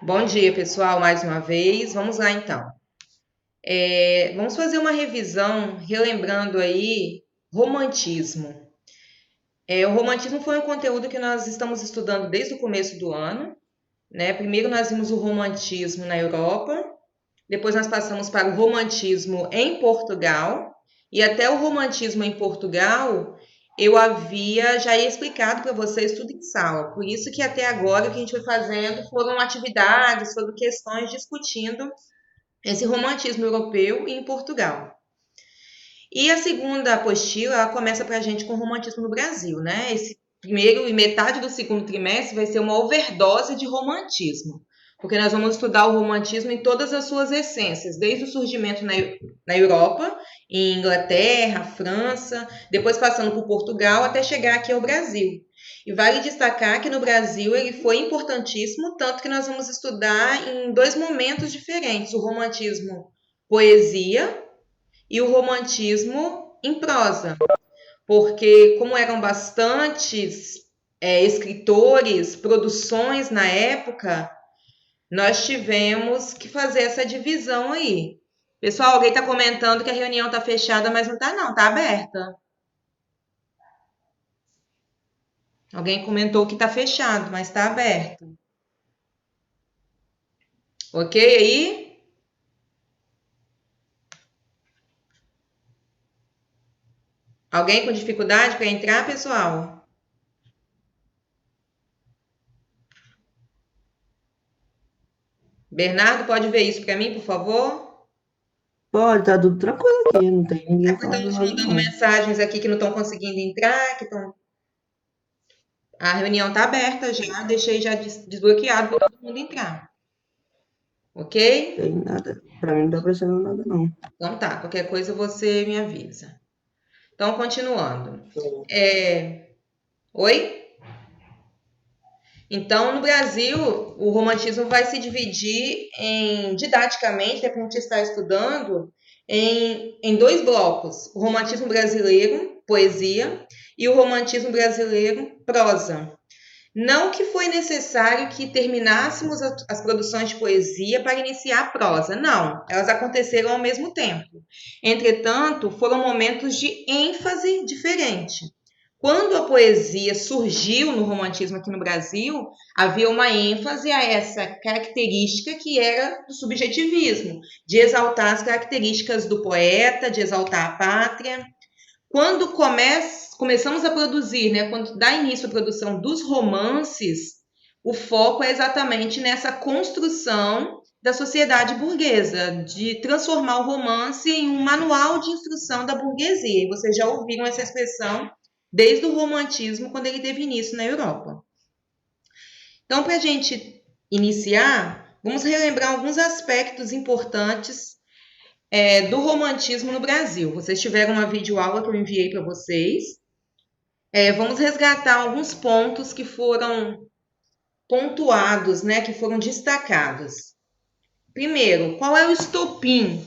Bom dia, pessoal, mais uma vez. Vamos lá, então. Vamos fazer uma revisão, relembrando aí romantismo. O romantismo foi um conteúdo que nós estamos estudando desde o começo do ano, né? Primeiro nós vimos o romantismo na Europa, depois nós passamos para o romantismo em Portugal, e até o romantismo em Portugal eu havia já explicado para vocês tudo em sala. Por isso que até agora o que a gente foi fazendo foram atividades, foram questões discutindo esse romantismo europeu em Portugal. E a segunda apostila, ela começa para a gente com o romantismo no Brasil, né? Esse primeiro e metade do segundo trimestre vai ser uma overdose de romantismo, porque nós vamos estudar o romantismo em todas as suas essências, desde o surgimento na Europa, em Inglaterra, França, depois passando por Portugal, até chegar aqui ao Brasil. E vale destacar que no Brasil ele foi importantíssimo, tanto que nós vamos estudar em dois momentos diferentes: o romantismo poesia e o romantismo em prosa, porque como eram bastantes escritores, produções na época, nós tivemos que fazer essa divisão aí. Pessoal, alguém está comentando que a reunião está fechada, mas não está não, está aberta. Alguém comentou que está fechado, mas está aberto. Ok aí? Alguém com dificuldade para entrar, pessoal? Bernardo, pode ver isso para mim, por favor? Pode, tá tudo tranquilo aqui, não tem É ninguém porque estão falando nos nada, mandando não. mensagens aqui que não estão conseguindo entrar, que estão. A reunião está aberta já, deixei já desbloqueado para todo mundo entrar, ok? Tem nada. Pra mim não tá aparecendo nada, não. Então tá, qualquer coisa você me avisa. Então, continuando. Show. Oi? Então, no Brasil, o romantismo vai se dividir didaticamente, né, para a gente estar estudando, em dois blocos: o romantismo brasileiro, poesia, e o romantismo brasileiro, prosa. Não que foi necessário que terminássemos as produções de poesia para iniciar a prosa, não, elas aconteceram ao mesmo tempo. Entretanto, foram momentos de ênfase diferente. Quando a poesia surgiu no romantismo aqui no Brasil, havia uma ênfase a essa característica que era do subjetivismo, de exaltar as características do poeta, de exaltar a pátria. Quando começamos a produzir, né, quando dá início à produção dos romances, o foco é exatamente nessa construção da sociedade burguesa, de transformar o romance em um manual de instrução da burguesia. E vocês já ouviram essa expressão desde o romantismo, quando ele teve início na Europa. Então, para a gente iniciar, vamos relembrar alguns aspectos importantes do romantismo no Brasil. Vocês tiveram uma videoaula que eu enviei para vocês. Vamos resgatar alguns pontos que foram pontuados, né, que foram destacados. Primeiro, qual é o estopim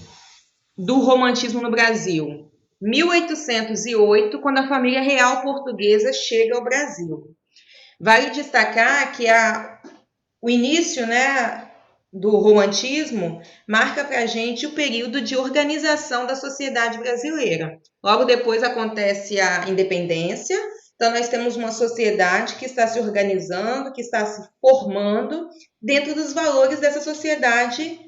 do romantismo no Brasil? 1808, quando a família real portuguesa chega ao Brasil. Vale destacar que o início, né, do romantismo marca para a gente o período de organização da sociedade brasileira. Logo depois acontece a independência, então nós temos uma sociedade que está se organizando, que está se formando dentro dos valores dessa sociedade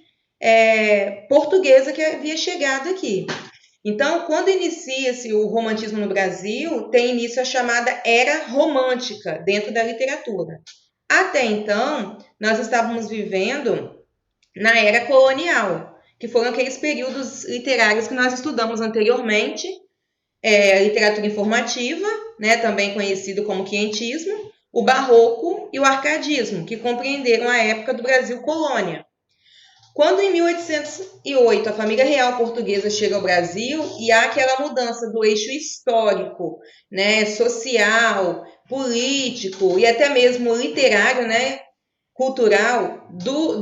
portuguesa que havia chegado aqui. Então, quando inicia-se o romantismo no Brasil, tem início a chamada Era Romântica dentro da literatura. Até então, nós estávamos vivendo na era colonial, que foram aqueles períodos literários que nós estudamos anteriormente, a literatura informativa, né, também conhecido como quientismo, o barroco e o arcadismo, que compreenderam a época do Brasil colônia. Quando em 1808 a família real portuguesa chega ao Brasil e há aquela mudança do eixo histórico, né, social, político e até mesmo literário, né, cultural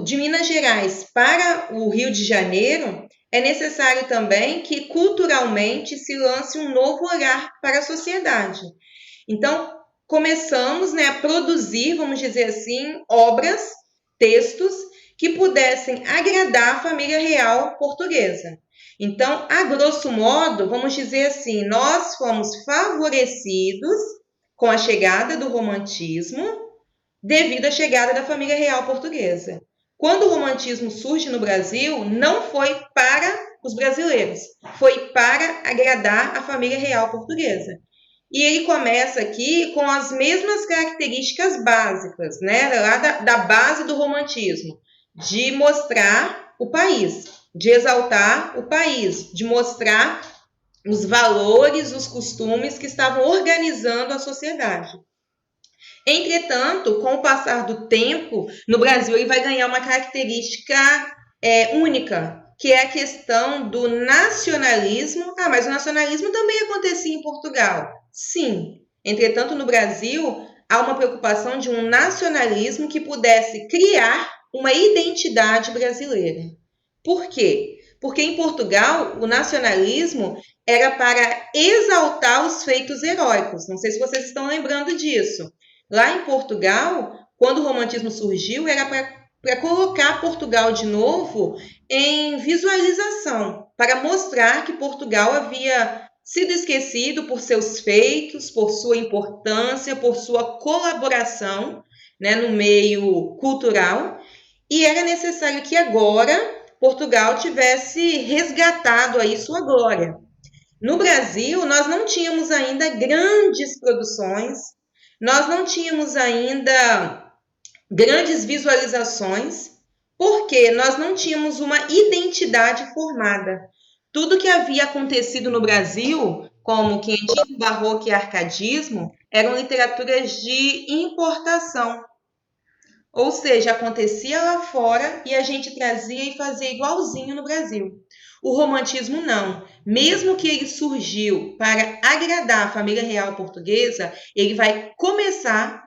de Minas Gerais para o Rio de Janeiro, é necessário também que culturalmente se lance um novo olhar para a sociedade. Então, começamos, né, a produzir, vamos dizer assim, obras, textos que pudessem agradar a família real portuguesa. Então, a grosso modo, vamos dizer assim, nós fomos favorecidos com a chegada do romantismo devido à chegada da família real portuguesa. Quando o romantismo surge no Brasil, não foi para os brasileiros, foi para agradar a família real portuguesa. E ele começa aqui com as mesmas características básicas, né, lá da base do romantismo, de mostrar o país, de exaltar o país, de mostrar os valores, os costumes que estavam organizando a sociedade. Entretanto, com o passar do tempo, no Brasil ele vai ganhar uma característica única, que é a questão do nacionalismo. Ah, mas o nacionalismo também acontecia em Portugal. Sim. Entretanto, no Brasil, há uma preocupação de um nacionalismo que pudesse criar uma identidade brasileira. Por quê? Porque em Portugal, o nacionalismo era para exaltar os feitos heróicos. Não sei se vocês estão lembrando disso. Lá em Portugal, quando o romantismo surgiu, era para colocar Portugal de novo em visualização, para mostrar que Portugal havia sido esquecido por seus feitos, por sua importância, por sua colaboração, né, no meio cultural, e era necessário que agora Portugal tivesse resgatado aí sua glória. No Brasil, nós não tínhamos ainda grandes produções, nós não tínhamos ainda grandes visualizações, porque nós não tínhamos uma identidade formada. Tudo que havia acontecido no Brasil, como quentismo, barroco e arcadismo, eram literaturas de importação. Ou seja, acontecia lá fora e a gente trazia e fazia igualzinho no Brasil. O romantismo não. Mesmo que ele surgiu para agradar a família real portuguesa, ele vai começar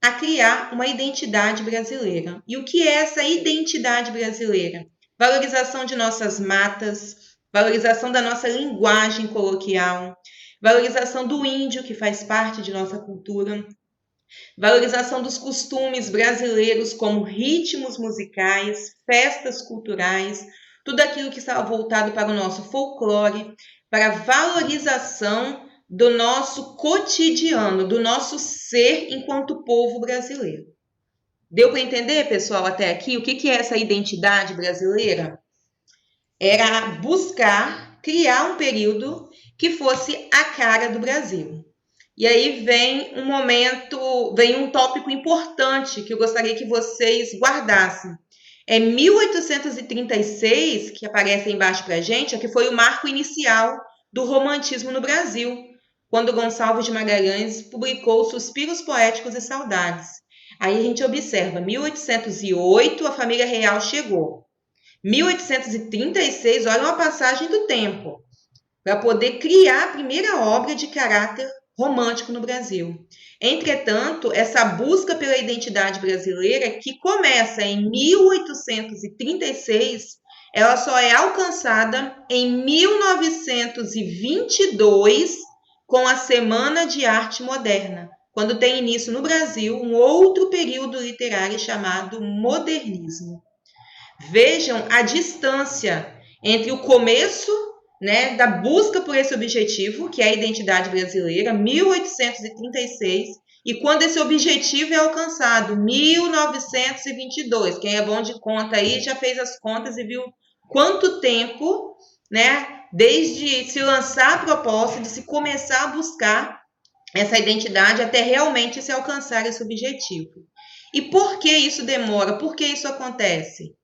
a criar uma identidade brasileira. E o que é essa identidade brasileira? Valorização de nossas matas, valorização da nossa linguagem coloquial, valorização do índio, que faz parte de nossa cultura, valorização dos costumes brasileiros, como ritmos musicais, festas culturais, tudo aquilo que estava voltado para o nosso folclore, para a valorização do nosso cotidiano, do nosso ser enquanto povo brasileiro. Deu para entender, pessoal, até aqui, o que é essa identidade brasileira? Era buscar criar um período que fosse a cara do Brasil. E aí vem um tópico importante que eu gostaria que vocês guardassem. É 1836, que aparece aí embaixo para a gente, que foi o marco inicial do romantismo no Brasil, quando Gonçalves de Magalhães publicou Suspiros Poéticos e Saudades. Aí a gente observa, 1808 a família real chegou. 1836, olha uma passagem do tempo, para poder criar a primeira obra de caráter romântico no Brasil. Entretanto, essa busca pela identidade brasileira, que começa em 1836, ela só é alcançada em 1922, com a Semana de Arte Moderna, quando tem início no Brasil um outro período literário chamado modernismo. Vejam a distância entre o começo, né, da busca por esse objetivo, que é a identidade brasileira, 1836, e quando esse objetivo é alcançado, 1922. Quem é bom de conta aí já fez as contas e viu quanto tempo, né, desde se lançar a proposta, de se começar a buscar essa identidade até realmente se alcançar esse objetivo. E por que isso demora? Por que isso acontece?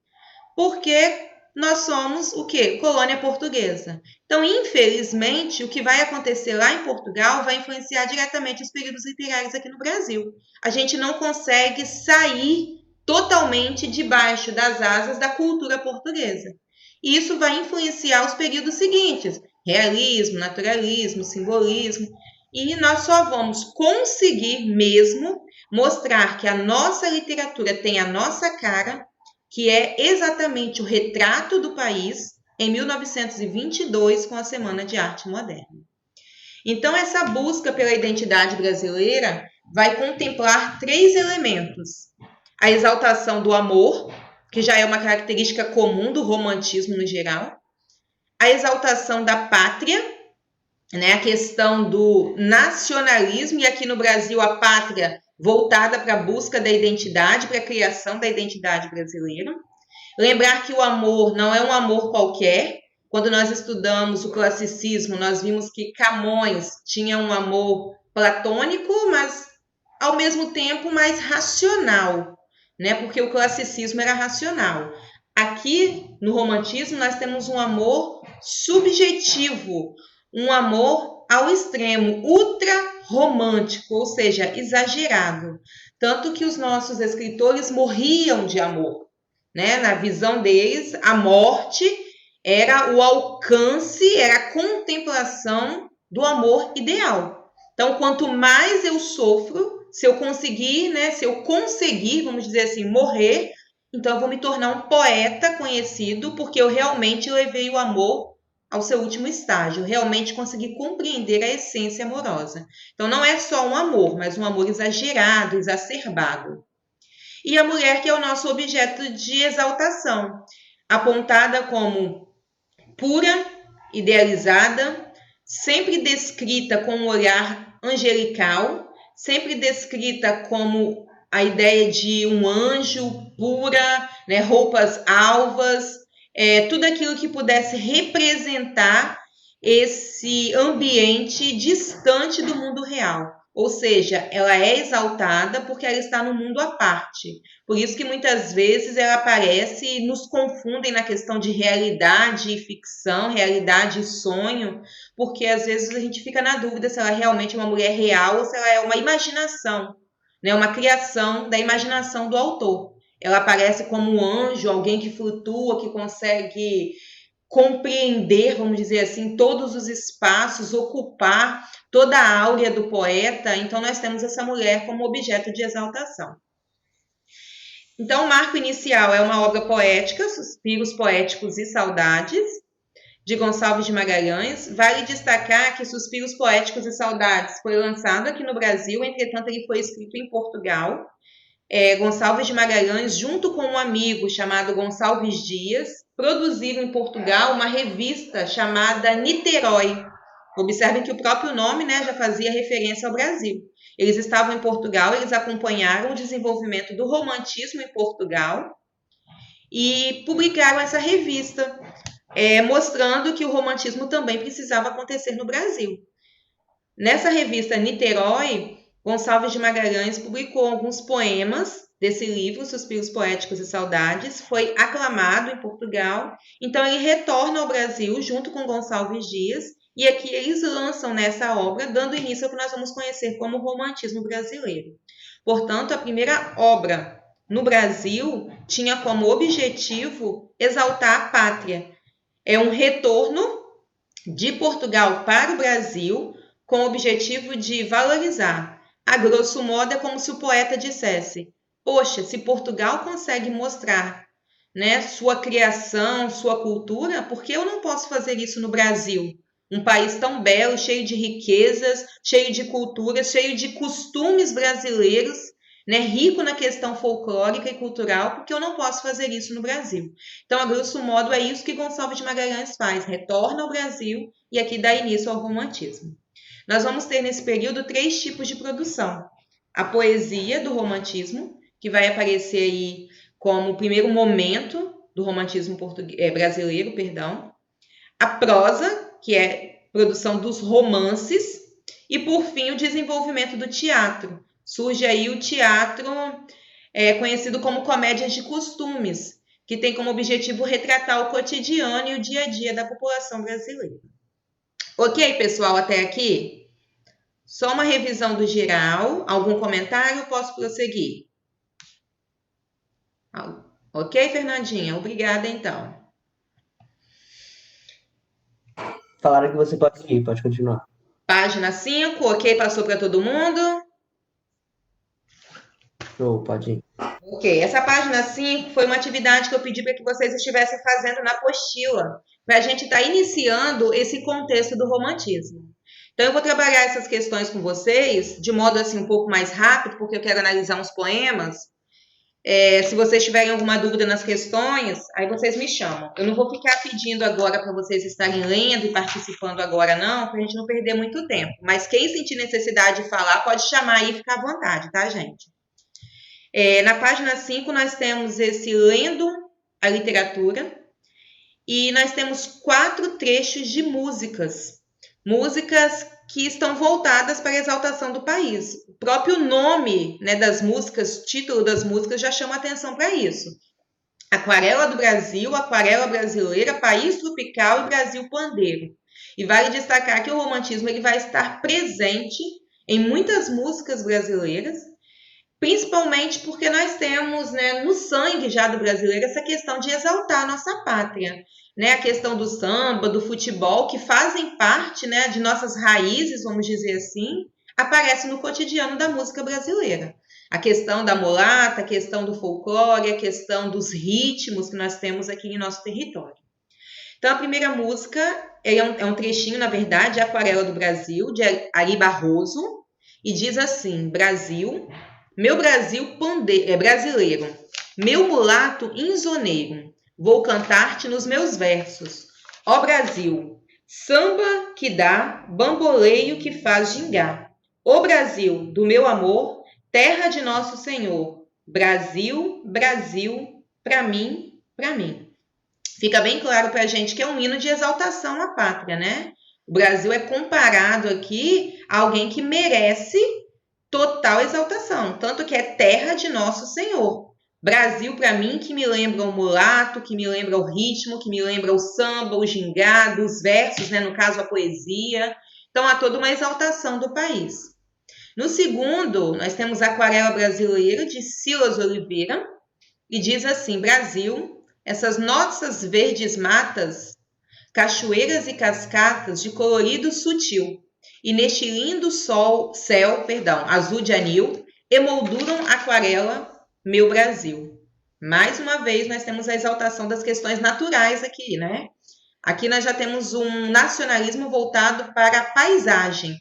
Porque nós somos o quê? Colônia portuguesa. Então, infelizmente, o que vai acontecer lá em Portugal vai influenciar diretamente os períodos literários aqui no Brasil. A gente não consegue sair totalmente debaixo das asas da cultura portuguesa. E isso vai influenciar os períodos seguintes: realismo, naturalismo, simbolismo. E nós só vamos conseguir mesmo mostrar que a nossa literatura tem a nossa cara, que é exatamente o retrato do país, em 1922, com a Semana de Arte Moderna. Então, essa busca pela identidade brasileira vai contemplar 3 elementos: a exaltação do amor, que já é uma característica comum do romantismo no geral. A exaltação da pátria, né? A questão do nacionalismo, e aqui no Brasil a pátria voltada para a busca da identidade, para a criação da identidade brasileira. Lembrar que o amor não é um amor qualquer. Quando nós estudamos o classicismo, nós vimos que Camões tinha um amor platônico, mas ao mesmo tempo mais racional, né? Porque o classicismo era racional. Aqui no romantismo nós temos um amor subjetivo, um amor ao extremo, ultra romântico, ou seja, exagerado. Tanto que os nossos escritores morriam de amor, né? Na visão deles, a morte era o alcance, era a contemplação do amor ideal. Então, quanto mais eu sofro, se eu conseguir, né? Se eu conseguir, vamos dizer assim, morrer, então eu vou me tornar um poeta conhecido, porque eu realmente levei o amor ao seu último estágio, realmente consegui compreender a essência amorosa. Então, não é só um amor, mas um amor exagerado, exacerbado. E a mulher, que é o nosso objeto de exaltação, apontada como pura, idealizada, sempre descrita com um olhar angelical, sempre descrita como a ideia de um anjo pura, né, roupas alvas, tudo aquilo que pudesse representar esse ambiente distante do mundo real. Ou seja, ela é exaltada porque ela está no mundo à parte. Por isso que muitas vezes ela aparece e nos confundem na questão de realidade e ficção, realidade e sonho, porque às vezes a gente fica na dúvida se ela realmente é uma mulher real ou se ela é uma imaginação, né? Uma criação da imaginação do autor. Ela aparece como um anjo, alguém que flutua, que consegue compreender, vamos dizer assim, todos os espaços, ocupar toda a áurea do poeta. Então nós temos essa mulher como objeto de exaltação. Então o marco inicial é uma obra poética, Suspiros Poéticos e Saudades, de Gonçalves de Magalhães. Vale destacar que Suspiros Poéticos e Saudades foi lançado aqui no Brasil, entretanto ele foi escrito em Portugal. Gonçalves de Magalhães, junto com um amigo chamado Gonçalves Dias, produziram em Portugal uma revista chamada Niterói. Observem que o próprio nome, né, já fazia referência ao Brasil. Eles estavam em Portugal, eles acompanharam o desenvolvimento do romantismo em Portugal e publicaram essa revista, mostrando que o romantismo também precisava acontecer no Brasil. Nessa revista Niterói, Gonçalves de Magalhães publicou alguns poemas desse livro, Suspiros Poéticos e Saudades, foi aclamado em Portugal, então ele retorna ao Brasil junto com Gonçalves Dias, e aqui eles lançam nessa obra, dando início ao que nós vamos conhecer como romantismo brasileiro. Portanto, a primeira obra no Brasil tinha como objetivo exaltar a pátria. É um retorno de Portugal para o Brasil, com o objetivo de valorizar. A grosso modo, é como se o poeta dissesse: poxa, se Portugal consegue mostrar, né, sua criação, sua cultura, por que eu não posso fazer isso no Brasil? Um país tão belo, cheio de riquezas, cheio de culturas, cheio de costumes brasileiros, né, rico na questão folclórica e cultural, porque eu não posso fazer isso no Brasil. Então, a grosso modo, é isso que Gonçalves de Magalhães faz: retorna ao Brasil e aqui dá início ao romantismo. Nós vamos ter nesse período 3 tipos de produção. A poesia do romantismo, que vai aparecer aí como o primeiro momento do romantismo brasileiro, perdão. A prosa, que é produção dos romances. E, por fim, o desenvolvimento do teatro. Surge aí o teatro conhecido como comédias de costumes, que tem como objetivo retratar o cotidiano e o dia a dia da população brasileira. Ok, pessoal, até aqui? Só uma revisão do geral. Algum comentário? Posso prosseguir? Ok, Fernandinha? Obrigada, então. Falaram que você pode seguir, pode continuar. Página 5, ok? Passou para todo mundo? Show, pode ir. Ok, essa página 5 foi uma atividade que eu pedi para que vocês estivessem fazendo na apostila, para a gente estar iniciando esse contexto do romantismo. Então, eu vou trabalhar essas questões com vocês de modo assim um pouco mais rápido, porque eu quero analisar uns poemas. Se vocês tiverem alguma dúvida nas questões, aí vocês me chamam. Eu não vou ficar pedindo agora para vocês estarem lendo e participando agora, não, para a gente não perder muito tempo. Mas quem sentir necessidade de falar, pode chamar aí e ficar à vontade, tá, gente? Na página 5, nós temos esse Lendo a Literatura. E nós temos 4 trechos de músicas. Músicas que estão voltadas para a exaltação do país. O próprio nome, né, das músicas, título das músicas já chama atenção para isso. Aquarela do Brasil, Aquarela Brasileira, País Tropical e Brasil Pandeiro. E vale destacar que o romantismo ele vai estar presente em muitas músicas brasileiras, principalmente porque nós temos, né, no sangue já do brasileiro essa questão de exaltar a nossa pátria, né? A questão do samba, do futebol, que fazem parte, né, de nossas raízes, vamos dizer assim, aparece no cotidiano da música brasileira. A questão da mulata, a questão do folclore, a questão dos ritmos que nós temos aqui em nosso território. Então, a primeira música é um trechinho, na verdade, Aquarela do Brasil, de Ari Barroso, e diz assim: Brasil, meu Brasil brasileiro, meu mulato insoneiro, vou cantar-te nos meus versos. Ó Brasil, samba que dá, bamboleio que faz gingar. Ó Brasil, do meu amor, terra de nosso Senhor. Brasil, Brasil, pra mim, pra mim. Fica bem claro pra gente que é um hino de exaltação à pátria, né? O Brasil é comparado aqui a alguém que merece total exaltação, tanto que é terra de nosso Senhor. Brasil, para mim, que me lembra o mulato, que me lembra o ritmo, que me lembra o samba, o gingado, os versos, né, no caso a poesia. Então, há toda uma exaltação do país. No segundo, nós temos Aquarela Brasileira, de Silas Oliveira, e diz assim: Brasil, essas nossas verdes matas, cachoeiras e cascatas de colorido sutil, e neste lindo céu, azul de anil, emolduram aquarela, meu Brasil. Mais uma vez, nós temos a exaltação das questões naturais aqui, né? Aqui nós já temos um nacionalismo voltado para a paisagem.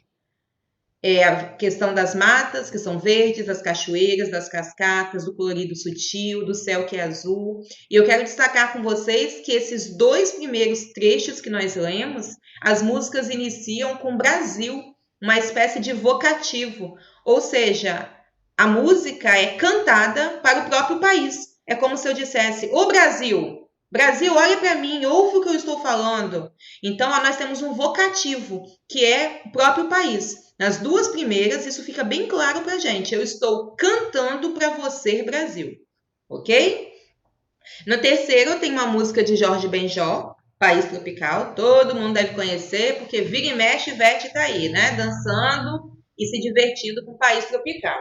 A questão das matas, que são verdes, das cachoeiras, das cascatas, do colorido sutil, do céu que é azul. E eu quero destacar com vocês que esses 2 primeiros trechos que nós lemos, as músicas iniciam com Brasil, uma espécie de vocativo. Ou seja, a música é cantada para o próprio país. É como se eu dissesse: ô Brasil, Brasil, olha para mim, ouve o que eu estou falando. Então, nós temos um vocativo, que é o próprio país. Nas 2 primeiras, isso fica bem claro para a gente. Eu estou cantando para você, Brasil. Ok? No terceiro, tem uma música de Jorge Benjor, País Tropical. Todo mundo deve conhecer, porque vira e mexe, Ivete tá aí, né? Dançando e se divertindo com o País Tropical.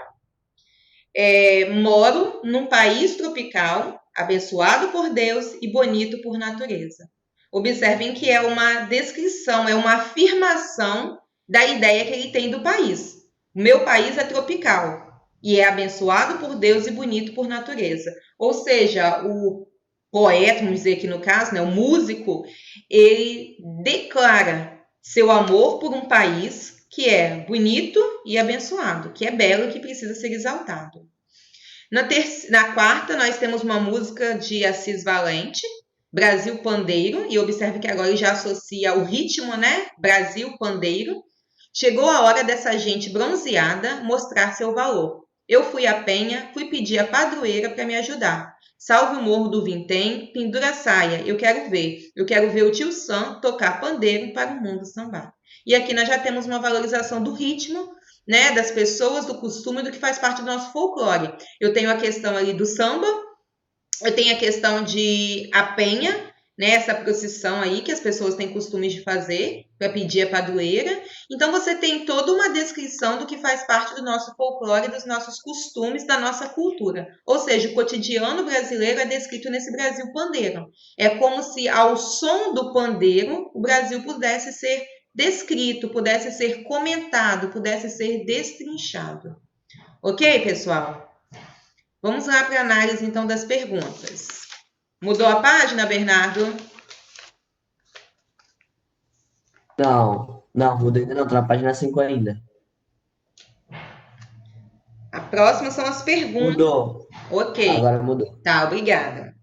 Moro num país tropical, abençoado por Deus e bonito por natureza. Observem que é uma descrição, é uma afirmação da ideia que ele tem do país. O meu país é tropical e é abençoado por Deus e bonito por natureza. Ou seja, o poeta, vamos dizer aqui no caso, né, o músico, ele declara seu amor por um país que é bonito e abençoado, que é belo e que precisa ser exaltado. Na quarta, nós temos uma música de Assis Valente, Brasil Pandeiro, e observe que agora ele já associa o ritmo, né? Brasil Pandeiro. Chegou a hora dessa gente bronzeada mostrar seu valor. Eu fui à penha, fui pedir a padroeira para me ajudar. Salve o morro do Vintém, pendura a saia, eu quero ver. Eu quero ver o tio Sam tocar pandeiro para o mundo sambar. E aqui nós já temos uma valorização do ritmo, né, das pessoas, do costume, do que faz parte do nosso folclore. Eu tenho a questão ali do samba, eu tenho a questão de a penha, né, essa procissão aí que as pessoas têm costume de fazer para pedir a padroeira. Então você tem toda uma descrição do que faz parte do nosso folclore, dos nossos costumes, da nossa cultura. Ou seja, o cotidiano brasileiro é descrito nesse Brasil pandeiro. É como se ao som do pandeiro o Brasil pudesse ser descrito, pudesse ser comentado, pudesse ser destrinchado. Ok, pessoal? Vamos lá para a análise, então, das perguntas. Mudou a página, Bernardo? Não, mudou ainda não, tô na página 5 ainda. A próxima são as perguntas. Mudou. Ok. Agora mudou. Tá, obrigada.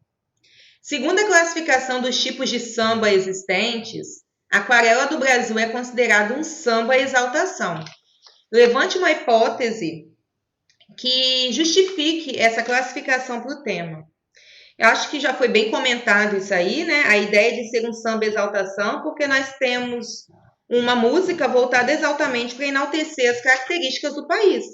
Segundo a classificação dos tipos de samba existentes, a Aquarela do Brasil é considerado um samba exaltação. Levante uma hipótese que justifique essa classificação para o tema. Eu acho que já foi bem comentado isso aí, né? A ideia de ser um samba exaltação, porque nós temos uma música voltada exatamente para enaltecer as características do país.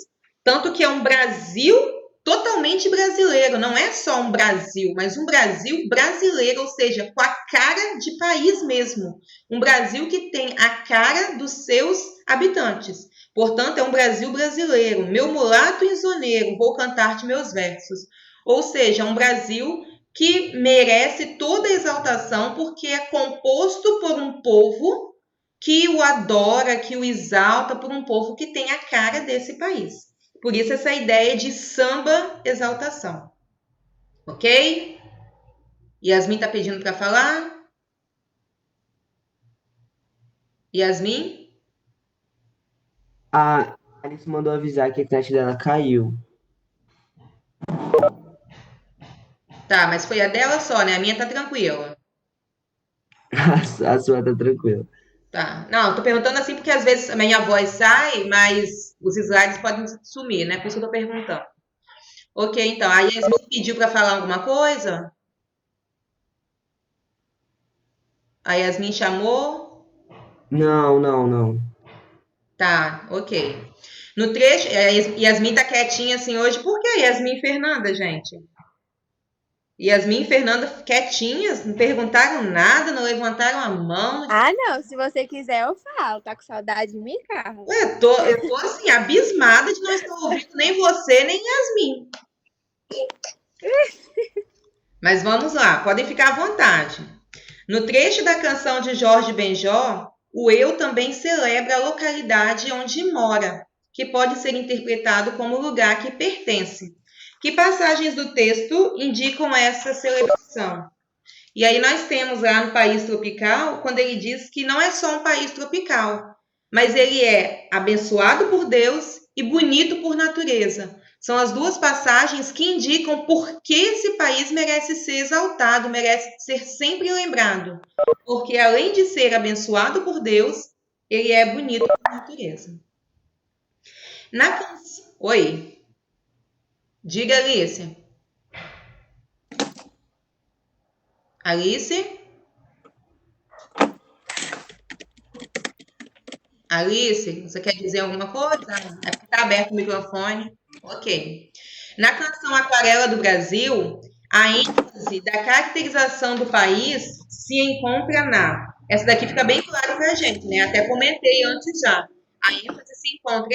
Tanto que é um Brasil totalmente brasileiro, não é só um Brasil, mas um Brasil brasileiro, ou seja, com a cara de país mesmo. Um Brasil que tem a cara dos seus habitantes. Portanto, é um Brasil brasileiro. Meu mulato insoneiro, vou cantar-te meus versos. Ou seja, um Brasil que merece toda a exaltação porque é composto por um povo que o adora, que o exalta, por um povo que tem a cara desse país. Por isso essa ideia de samba exaltação. Ok? Yasmin tá pedindo para falar? Yasmin? A Alice mandou avisar que a internet dela caiu. Tá, mas foi a dela só, né? A minha tá tranquila. A sua tá tranquila. Tá. Não, tô perguntando assim porque às vezes a minha voz sai, mas os slides podem sumir, né? Por isso que eu tô perguntando. Ok, então. A Yasmin pediu para falar alguma coisa? A Yasmin chamou? Não, não, não. Tá, ok. No trecho, a Yasmin tá quietinha assim hoje. Por que Yasmin e Fernanda, gente? Yasmin e Fernanda quietinhas, não perguntaram nada, não levantaram a mão. Ah, não. Se você quiser, eu falo. Tá com saudade de mim, Carla? Ué, eu tô assim, abismada de não estar ouvindo nem você, nem Yasmin. Mas vamos lá, podem ficar à vontade. No trecho da canção de Jorge Benjor, o eu também celebra a localidade onde mora, que pode ser interpretado como lugar que pertence. Que passagens do texto indicam essa celebração? E aí nós temos lá no país tropical, quando ele diz que não é só um país tropical, mas ele é abençoado por Deus e bonito por natureza. São as duas passagens que indicam por que esse país merece ser exaltado, merece ser sempre lembrado. Porque além de ser abençoado por Deus, ele é bonito por natureza. Na canção... Oi, diga, Alice. Alice? Alice, você quer dizer alguma coisa? É porque está aberto o microfone. Ok. Na canção Aquarela do Brasil, a ênfase da caracterização do país se encontra na. Essa daqui fica bem claro para a gente, né? Até comentei antes já. A ênfase se encontra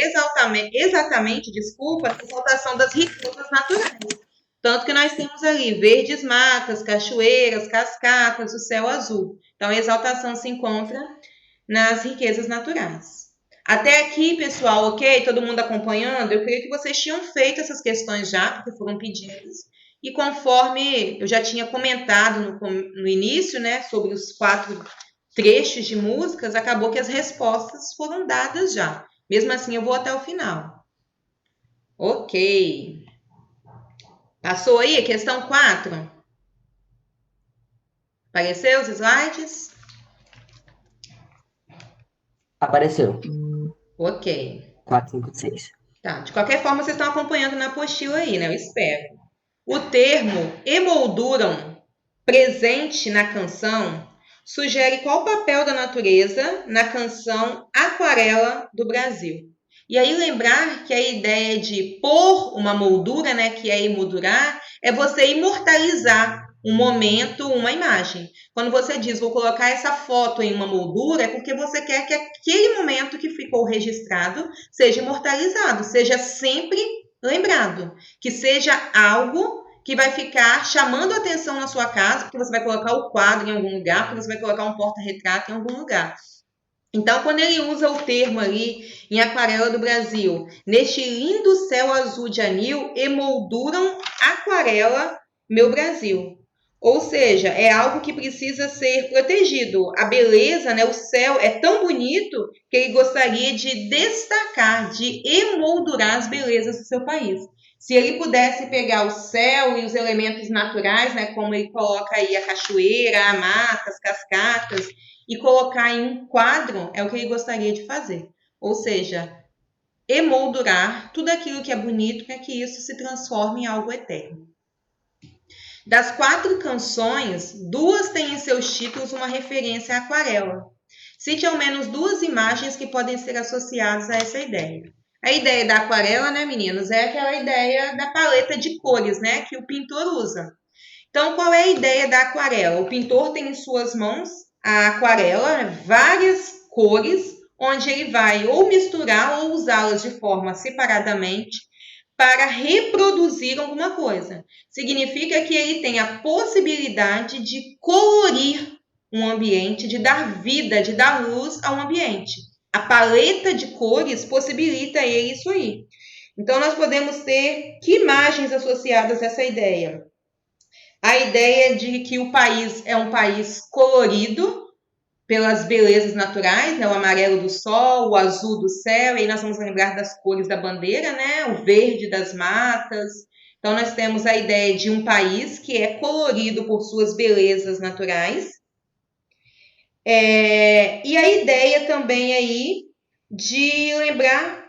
exatamente, desculpa, na exaltação das riquezas naturais. Tanto que nós temos ali verdes matas, cachoeiras, cascatas, o céu azul. Então, a exaltação se encontra nas riquezas naturais. Até aqui, pessoal, ok? Todo mundo acompanhando? Eu creio que vocês tinham feito essas questões já, porque foram pedidas. E conforme eu já tinha comentado no início, né, sobre os 4 trechos de músicas, acabou que as respostas foram dadas já. Mesmo assim, eu vou até o final. Ok. Passou aí a questão 4? Apareceu os slides? Apareceu. Ok. 4, 5, 6. Tá. De qualquer forma, vocês estão acompanhando na apostila aí, né? Eu espero. O termo emolduram, presente na canção, sugere qual o papel da natureza na canção Aquarela do Brasil. E aí lembrar que a ideia de pôr uma moldura, né, que é emoldurar, é você imortalizar um momento, uma imagem. Quando você diz, vou colocar essa foto em uma moldura, é porque você quer que aquele momento que ficou registrado seja imortalizado, seja sempre lembrado, que seja algo que vai ficar chamando atenção na sua casa, porque você vai colocar o quadro em algum lugar, porque você vai colocar um porta-retrato em algum lugar. Então, quando ele usa o termo ali em Aquarela do Brasil, neste lindo céu azul de anil, emolduram aquarela meu Brasil. Ou seja, é algo que precisa ser protegido. A beleza, né, o céu é tão bonito que ele gostaria de destacar, de emoldurar as belezas do seu país. Se ele pudesse pegar o céu e os elementos naturais, né, como ele coloca aí a cachoeira, a mata, as cascatas, e colocar em um quadro, é o que ele gostaria de fazer. Ou seja, emoldurar tudo aquilo que é bonito para que isso se transforme em algo eterno. Das 4 canções, 2 têm em seus títulos uma referência à aquarela. Cite ao menos 2 imagens que podem ser associadas a essa ideia. A ideia da aquarela, né, meninos, é aquela ideia da paleta de cores, né, que o pintor usa. Então, qual é a ideia da aquarela? O pintor tem em suas mãos a aquarela, várias cores, onde ele vai ou misturar ou usá-las de forma separadamente para reproduzir alguma coisa. Significa que ele tem a possibilidade de colorir um ambiente, de dar vida, de dar luz ao ambiente. A paleta de cores possibilita ele isso aí. Então, nós podemos ter que imagens associadas a essa ideia? A ideia de que o país é um país colorido pelas belezas naturais, né? O amarelo do sol, o azul do céu, e aí nós vamos lembrar das cores da bandeira, né? O verde das matas. Então, nós temos a ideia de um país que é colorido por suas belezas naturais. E a ideia também aí de lembrar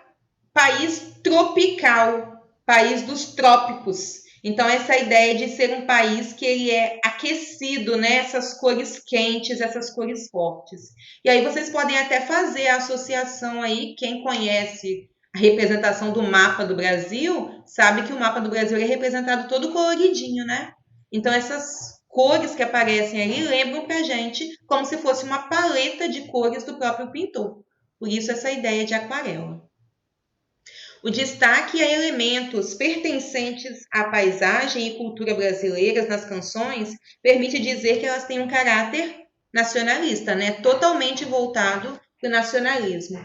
país tropical, país dos trópicos. Então, essa ideia de ser um país que ele é aquecido, né? Essas cores quentes, essas cores fortes. E aí vocês podem até fazer a associação aí, quem conhece a representação do mapa do Brasil, sabe que o mapa do Brasil é representado todo coloridinho, né? Então, essas cores que aparecem ali lembram pra gente como se fosse uma paleta de cores do próprio pintor. Por isso, essa ideia de aquarela. O destaque a elementos pertencentes à paisagem e cultura brasileiras nas canções permite dizer que elas têm um caráter nacionalista, né? Totalmente voltado para o nacionalismo.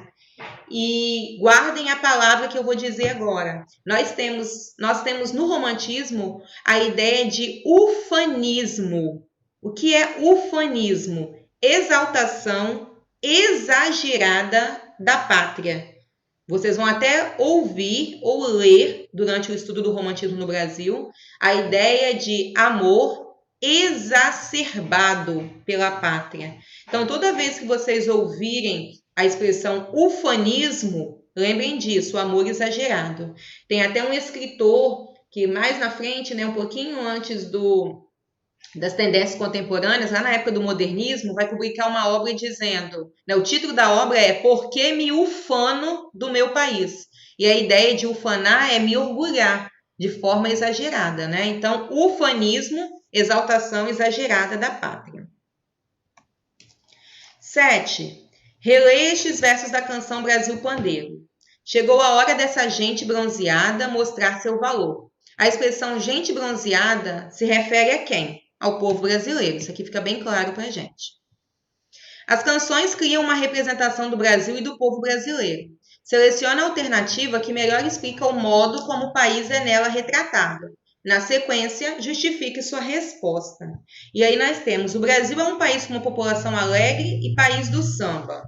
E guardem a palavra que eu vou dizer agora. Nós temos no romantismo a ideia de ufanismo. O que é ufanismo? Exaltação exagerada da pátria. Vocês vão até ouvir ou ler, durante o estudo do romantismo no Brasil, a ideia de amor exacerbado pela pátria. Então, toda vez que vocês ouvirem a expressão ufanismo, lembrem disso, o amor exagerado. Tem até um escritor que mais na frente, né, um pouquinho antes das tendências contemporâneas, lá na época do modernismo, vai publicar uma obra dizendo, né, o título da obra é Por que me ufano do meu país? E a ideia de ufanar é me orgulhar de forma exagerada, né? Então, ufanismo, exaltação exagerada da pátria. 7. Releia estes versos da canção Brasil Pandeiro. Chegou a hora dessa gente bronzeada mostrar seu valor. A expressão gente bronzeada se refere a quem? Ao povo brasileiro. Isso aqui fica bem claro para a gente. As canções criam uma representação do Brasil e do povo brasileiro. Selecione a alternativa que melhor explica o modo como o país é nela retratado. Na sequência, justifique sua resposta. E aí nós temos, o Brasil é um país com uma população alegre e país do samba.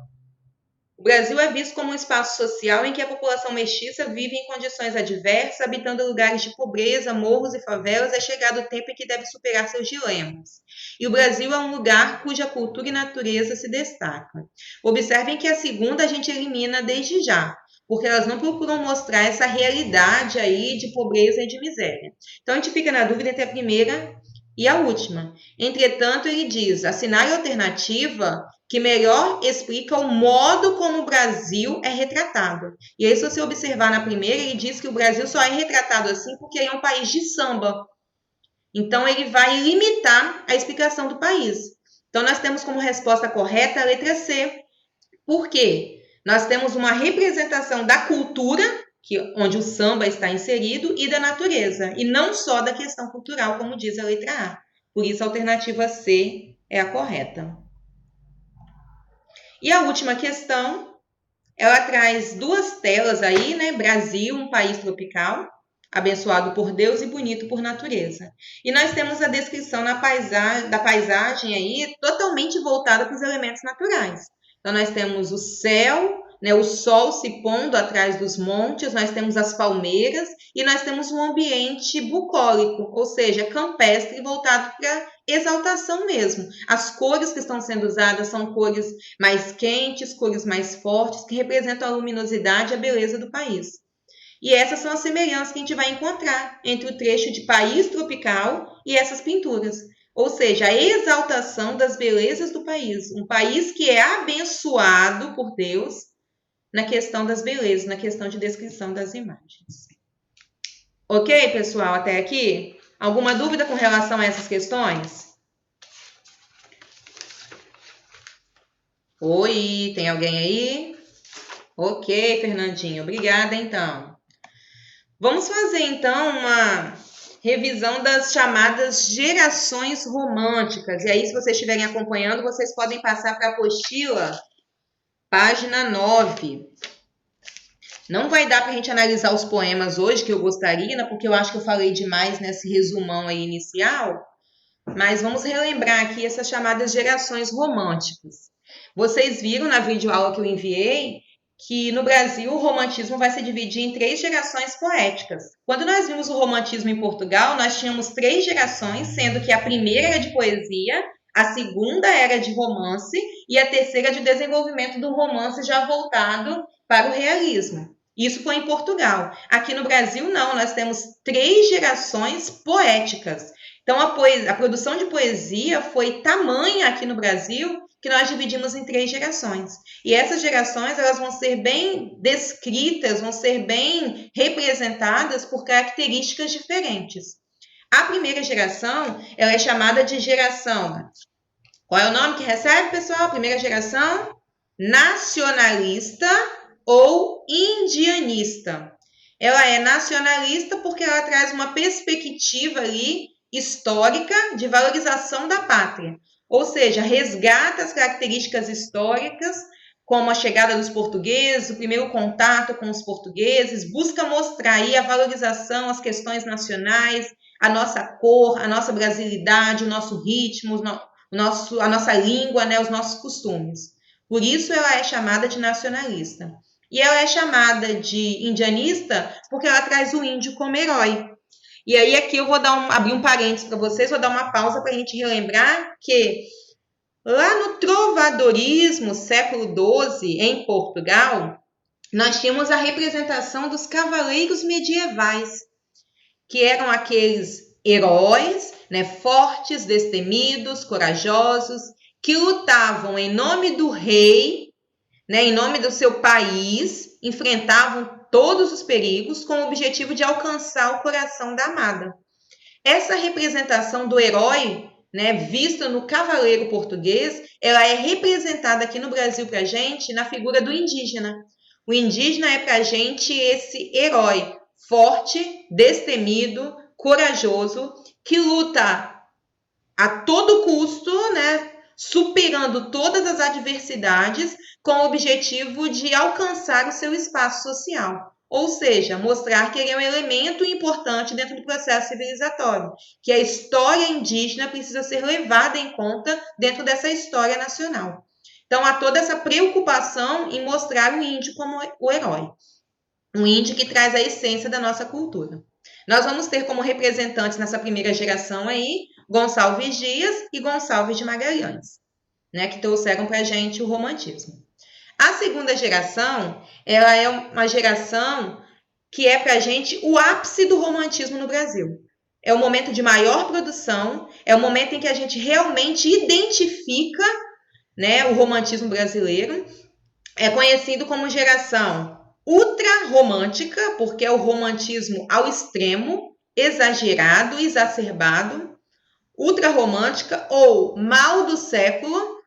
O Brasil é visto como um espaço social em que a população mestiça vive em condições adversas, habitando lugares de pobreza, morros e favelas. É chegado o tempo em que deve superar seus dilemas. E o Brasil é um lugar cuja cultura e natureza se destacam. Observem que a segunda a gente elimina desde já, porque elas não procuram mostrar essa realidade aí de pobreza e de miséria. Então, a gente fica na dúvida entre a primeira e a última. Entretanto, ele diz, assinale a alternativa que melhor explica o modo como o Brasil é retratado. E aí, se você observar na primeira, ele diz que o Brasil só é retratado assim porque ele é um país de samba. Então, ele vai limitar a explicação do país. Então, nós temos como resposta correta a letra C. Por quê? Nós temos uma representação da cultura, onde o samba está inserido, e da natureza, e não só da questão cultural, como diz a letra A. Por isso, a alternativa C é a correta. E a última questão, ela traz 2 telas aí, né? Brasil, um país tropical. abençoado por Deus e bonito por natureza. E nós temos a descrição da paisagem aí totalmente voltada para os elementos naturais. Então nós temos o céu, né, o sol se pondo atrás dos montes, nós temos as palmeiras e nós temos um ambiente bucólico, ou seja, campestre, voltado para exaltação mesmo. As cores que estão sendo usadas são cores mais quentes, cores mais fortes, que representam a luminosidade e a beleza do país. E essas são as semelhanças que a gente vai encontrar entre o trecho de país tropical e essas pinturas. Ou seja, a exaltação das belezas do país. Um país que é abençoado por Deus na questão das belezas, na questão de descrição das imagens. Ok, pessoal? Até aqui? Alguma dúvida com relação a essas questões? Oi, tem alguém aí? Ok, Fernandinho. Obrigada, então. Vamos fazer, então, uma revisão das chamadas gerações românticas. E aí, se vocês estiverem acompanhando, vocês podem passar para a apostila, página 9. Não vai dar para a gente analisar os poemas hoje, que eu gostaria, né, porque eu acho que eu falei demais nesse resumão aí inicial. Mas vamos relembrar aqui essas chamadas gerações românticas. Vocês viram na videoaula que eu enviei que no Brasil o romantismo vai se dividir em 3 gerações poéticas. Quando nós vimos o romantismo em Portugal, nós tínhamos 3 gerações, sendo que a primeira era de poesia, a segunda era de romance e a terceira de desenvolvimento do romance já voltado para o realismo. Isso foi em Portugal. Aqui no Brasil, não, nós temos 3 gerações poéticas. Então, a produção de poesia foi tamanha aqui no Brasil que nós dividimos em 3 gerações. E essas gerações elas vão ser bem descritas, vão ser bem representadas por características diferentes. A primeira geração ela é chamada de geração. Qual é o nome que recebe, pessoal? A primeira geração? Nacionalista ou indianista. Ela é nacionalista porque ela traz uma perspectiva ali histórica de valorização da pátria. Ou seja, resgata as características históricas, como a chegada dos portugueses, o primeiro contato com os portugueses, busca mostrar aí a valorização, as questões nacionais, a nossa cor, a nossa brasilidade, o nosso ritmo, a nossa língua, né, os nossos costumes. Por isso ela é chamada de nacionalista. E ela é chamada de indianista porque ela traz o índio como herói. E aí aqui eu vou abrir um parênteses para vocês, vou dar uma pausa para a gente relembrar que lá no trovadorismo, século XII, em Portugal, nós tínhamos a representação dos cavaleiros medievais, que eram aqueles heróis, né, fortes, destemidos, corajosos, que lutavam em nome do rei, né, em nome do seu país, enfrentavam todos os perigos com o objetivo de alcançar o coração da amada. Essa representação do herói, né, vista no cavaleiro português, ela é representada aqui no Brasil para a gente na figura do indígena. O indígena é para a gente esse herói forte, destemido, corajoso, que luta a todo custo, né, superando todas as adversidades com o objetivo de alcançar o seu espaço social. Ou seja, mostrar que ele é um elemento importante dentro do processo civilizatório, que a história indígena precisa ser levada em conta dentro dessa história nacional. Então, há toda essa preocupação em mostrar o índio como o herói, um índio que traz a essência da nossa cultura. Nós vamos ter como representantes nessa primeira geração aí Gonçalves Dias e Gonçalves de Magalhães, né, que trouxeram para a gente o romantismo. A segunda geração, ela é uma geração que é para a gente o ápice do romantismo no Brasil. É o momento de maior produção, é o momento em que a gente realmente identifica, né, o romantismo brasileiro. É conhecido como geração ultra-romântica, porque é o romantismo ao extremo, exagerado, exacerbado. Ultra-romântica ou mal do século,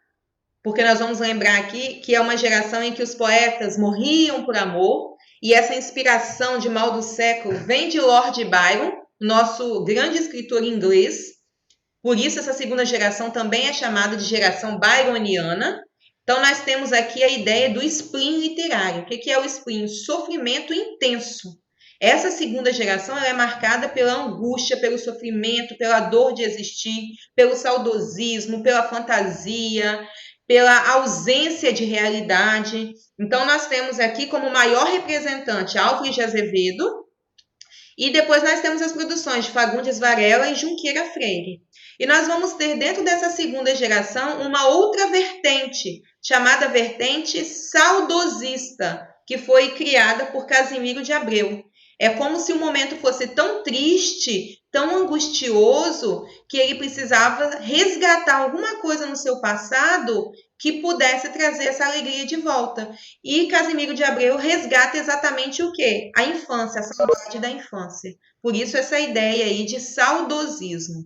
porque nós vamos lembrar aqui que é uma geração em que os poetas morriam por amor, e essa inspiração de mal do século vem de Lord Byron, nosso grande escritor inglês. Por isso, essa segunda geração também é chamada de geração byroniana. Então, nós temos aqui a ideia do spleen literário. O que é o spleen? Sofrimento intenso. Essa segunda geração ela é marcada pela angústia, pelo sofrimento, pela dor de existir, pelo saudosismo, pela fantasia, pela ausência de realidade. Então, nós temos aqui como maior representante Álvares de Azevedo, e depois nós temos as produções de Fagundes Varela e Junqueira Freire. E nós vamos ter dentro dessa segunda geração uma outra vertente, chamada vertente saudosista, que foi criada por Casimiro de Abreu. É como se o momento fosse tão triste, tão angustioso, que ele precisava resgatar alguma coisa no seu passado que pudesse trazer essa alegria de volta. E Casimiro de Abreu resgata exatamente o quê? A infância, a saudade da infância. Por isso essa ideia aí de saudosismo.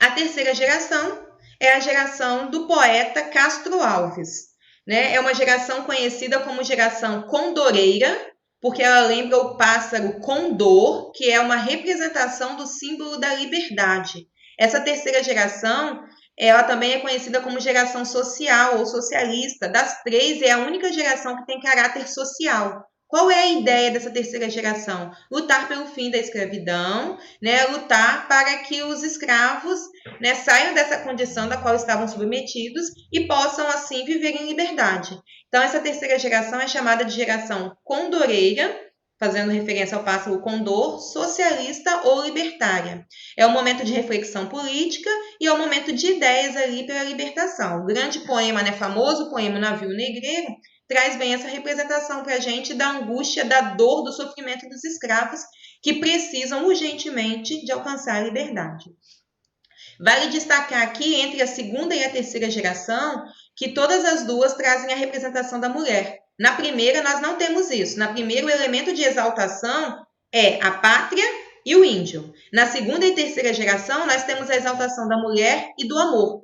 A terceira geração é a geração do poeta Castro Alves, né? É uma geração conhecida como geração condoreira, porque ela lembra o pássaro condor, que é uma representação do símbolo da liberdade. Essa terceira geração, ela também é conhecida como geração social ou socialista. Das três, é a única geração que tem caráter social. Qual é a ideia dessa terceira geração? Lutar pelo fim da escravidão, né? Lutar para que os escravos, né, saiam dessa condição da qual estavam submetidos e possam, assim, viver em liberdade. Então, essa terceira geração é chamada de geração condoreira, fazendo referência ao pássaro condor, socialista ou libertária. É um momento de reflexão política e é um momento de ideias ali pela libertação. O grande poema, né, famoso poema Navio Negreiro, traz bem essa representação para a gente da angústia, da dor, do sofrimento dos escravos que precisam urgentemente de alcançar a liberdade. Vale destacar aqui, entre a segunda e a terceira geração, que todas as duas trazem a representação da mulher. Na primeira, nós não temos isso. Na primeira, o elemento de exaltação é a pátria e o índio. Na segunda e terceira geração, nós temos a exaltação da mulher e do amor.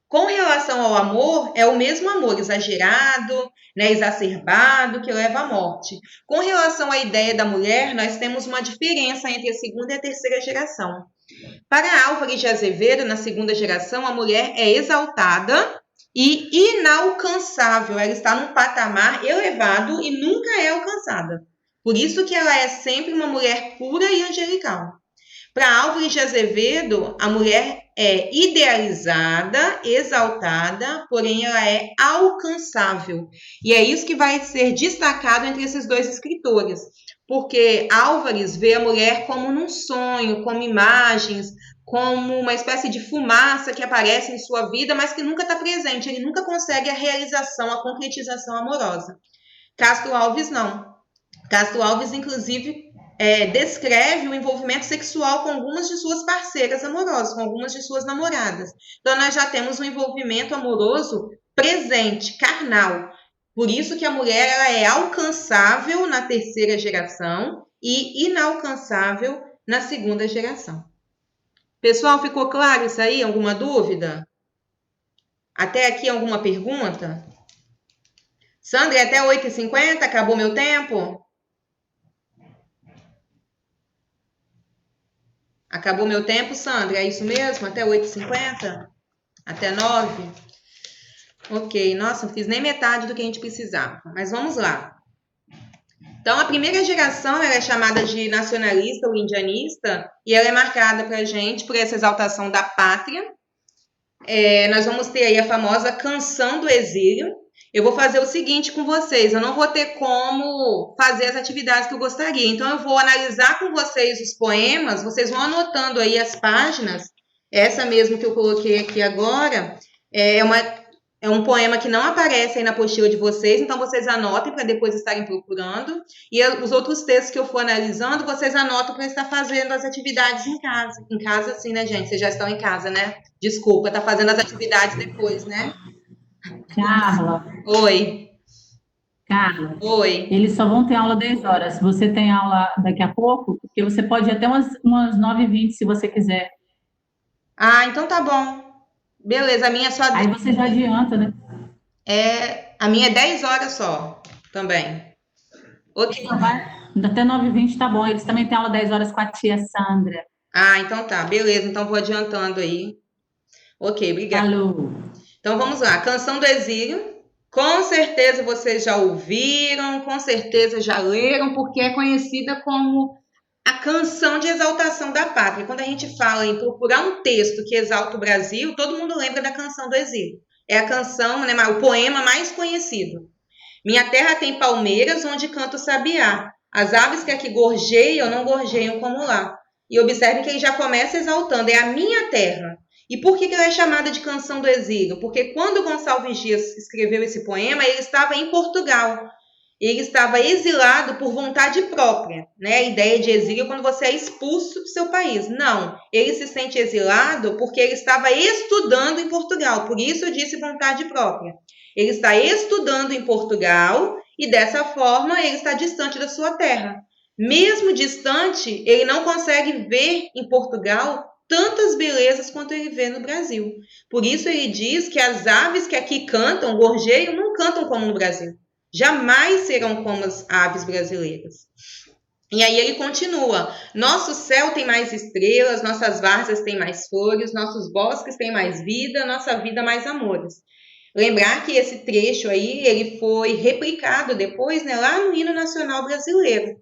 Com relação ao amor, é o mesmo amor exagerado, né, exacerbado, que leva à morte. Com relação à ideia da mulher, nós temos uma diferença entre a segunda e a terceira geração. Para Álvares de Azevedo, na segunda geração, a mulher é exaltada e inalcançável. Ela está num patamar elevado e nunca é alcançada. Por isso que ela é sempre uma mulher pura e angelical. Para Álvares de Azevedo, a mulher é idealizada, exaltada, porém ela é alcançável. E é isso que vai ser destacado entre esses dois escritores, porque Álvares vê a mulher como num sonho, como imagens, como uma espécie de fumaça que aparece em sua vida, mas que nunca está presente. Ele nunca consegue a realização, a concretização amorosa. Castro Alves não. Castro Alves, inclusive, descreve o envolvimento sexual com algumas de suas parceiras amorosas, com algumas de suas namoradas. Então, nós já temos um envolvimento amoroso presente, carnal. Por isso que a mulher ela é alcançável na terceira geração e inalcançável na segunda geração. Pessoal, ficou claro isso aí? Alguma dúvida? Até aqui alguma pergunta? Sandra, até 8h50? Acabou meu tempo? Acabou meu tempo, Sandra? É isso mesmo? Até 8h50? Até 9? Ok, nossa, não fiz nem metade do que a gente precisava. Mas vamos lá. Então, a primeira geração ela é chamada de nacionalista ou indianista e ela é marcada para a gente por essa exaltação da pátria. Nós vamos ter aí a famosa Canção do Exílio. Eu vou fazer o seguinte com vocês, eu não vou ter como fazer as atividades que eu gostaria, então eu vou analisar com vocês os poemas, vocês vão anotando aí as páginas, essa mesmo que eu coloquei aqui agora, é um poema que não aparece aí na apostila de vocês, então vocês anotem para depois estarem procurando, e os outros textos que eu for analisando, vocês anotam para estar fazendo as atividades em casa. Em casa sim, né, gente? Vocês já estão em casa, né? Desculpa, tá fazendo as atividades depois, né? Carla, Oi. Oi. Eles só vão ter aula 10 horas. Você tem aula daqui a pouco? Porque você pode ir até umas 9h20, se você quiser. Ah, então tá bom. Beleza, a minha é só... Aí você já adianta, né? A minha é 10 horas só, também. Ok. Então vai, até 9h20 tá bom. Eles também têm aula 10 horas com a tia Sandra. Ah, então tá. Beleza, então vou adiantando aí. Ok, obrigada. Falou. Então vamos lá. Canção do Exílio, Com certeza vocês já ouviram, com certeza já leram, porque é conhecida como a canção de exaltação da pátria. Quando a gente fala em procurar um texto que exalta o Brasil, todo mundo lembra da Canção do Exílio. É a canção, né, o poema mais conhecido. Minha terra tem palmeiras onde canta o sabiá. As aves que aqui gorjeiam não gorjeiam como lá. E observe que ele já começa exaltando, é a minha terra. E por que ela é chamada de Canção do Exílio? Porque quando Gonçalves Dias escreveu esse poema, ele estava em Portugal. Ele estava exilado por vontade própria, né? A ideia de exílio é quando você é expulso do seu país. Não, ele se sente exilado porque ele estava estudando em Portugal. Por isso eu disse vontade própria. Ele está estudando em Portugal e dessa forma ele está distante da sua terra. Mesmo distante, ele não consegue ver em Portugal tantas belezas quanto ele vê no Brasil. Por isso ele diz que as aves que aqui cantam, gorjeiam, não cantam como no Brasil. Jamais serão como as aves brasileiras. E aí ele continua: nosso céu tem mais estrelas, nossas várzeas têm mais flores, nossos bosques têm mais vida, nossa vida mais amores. Lembrar que esse trecho aí, ele foi replicado depois, né, lá no hino nacional brasileiro.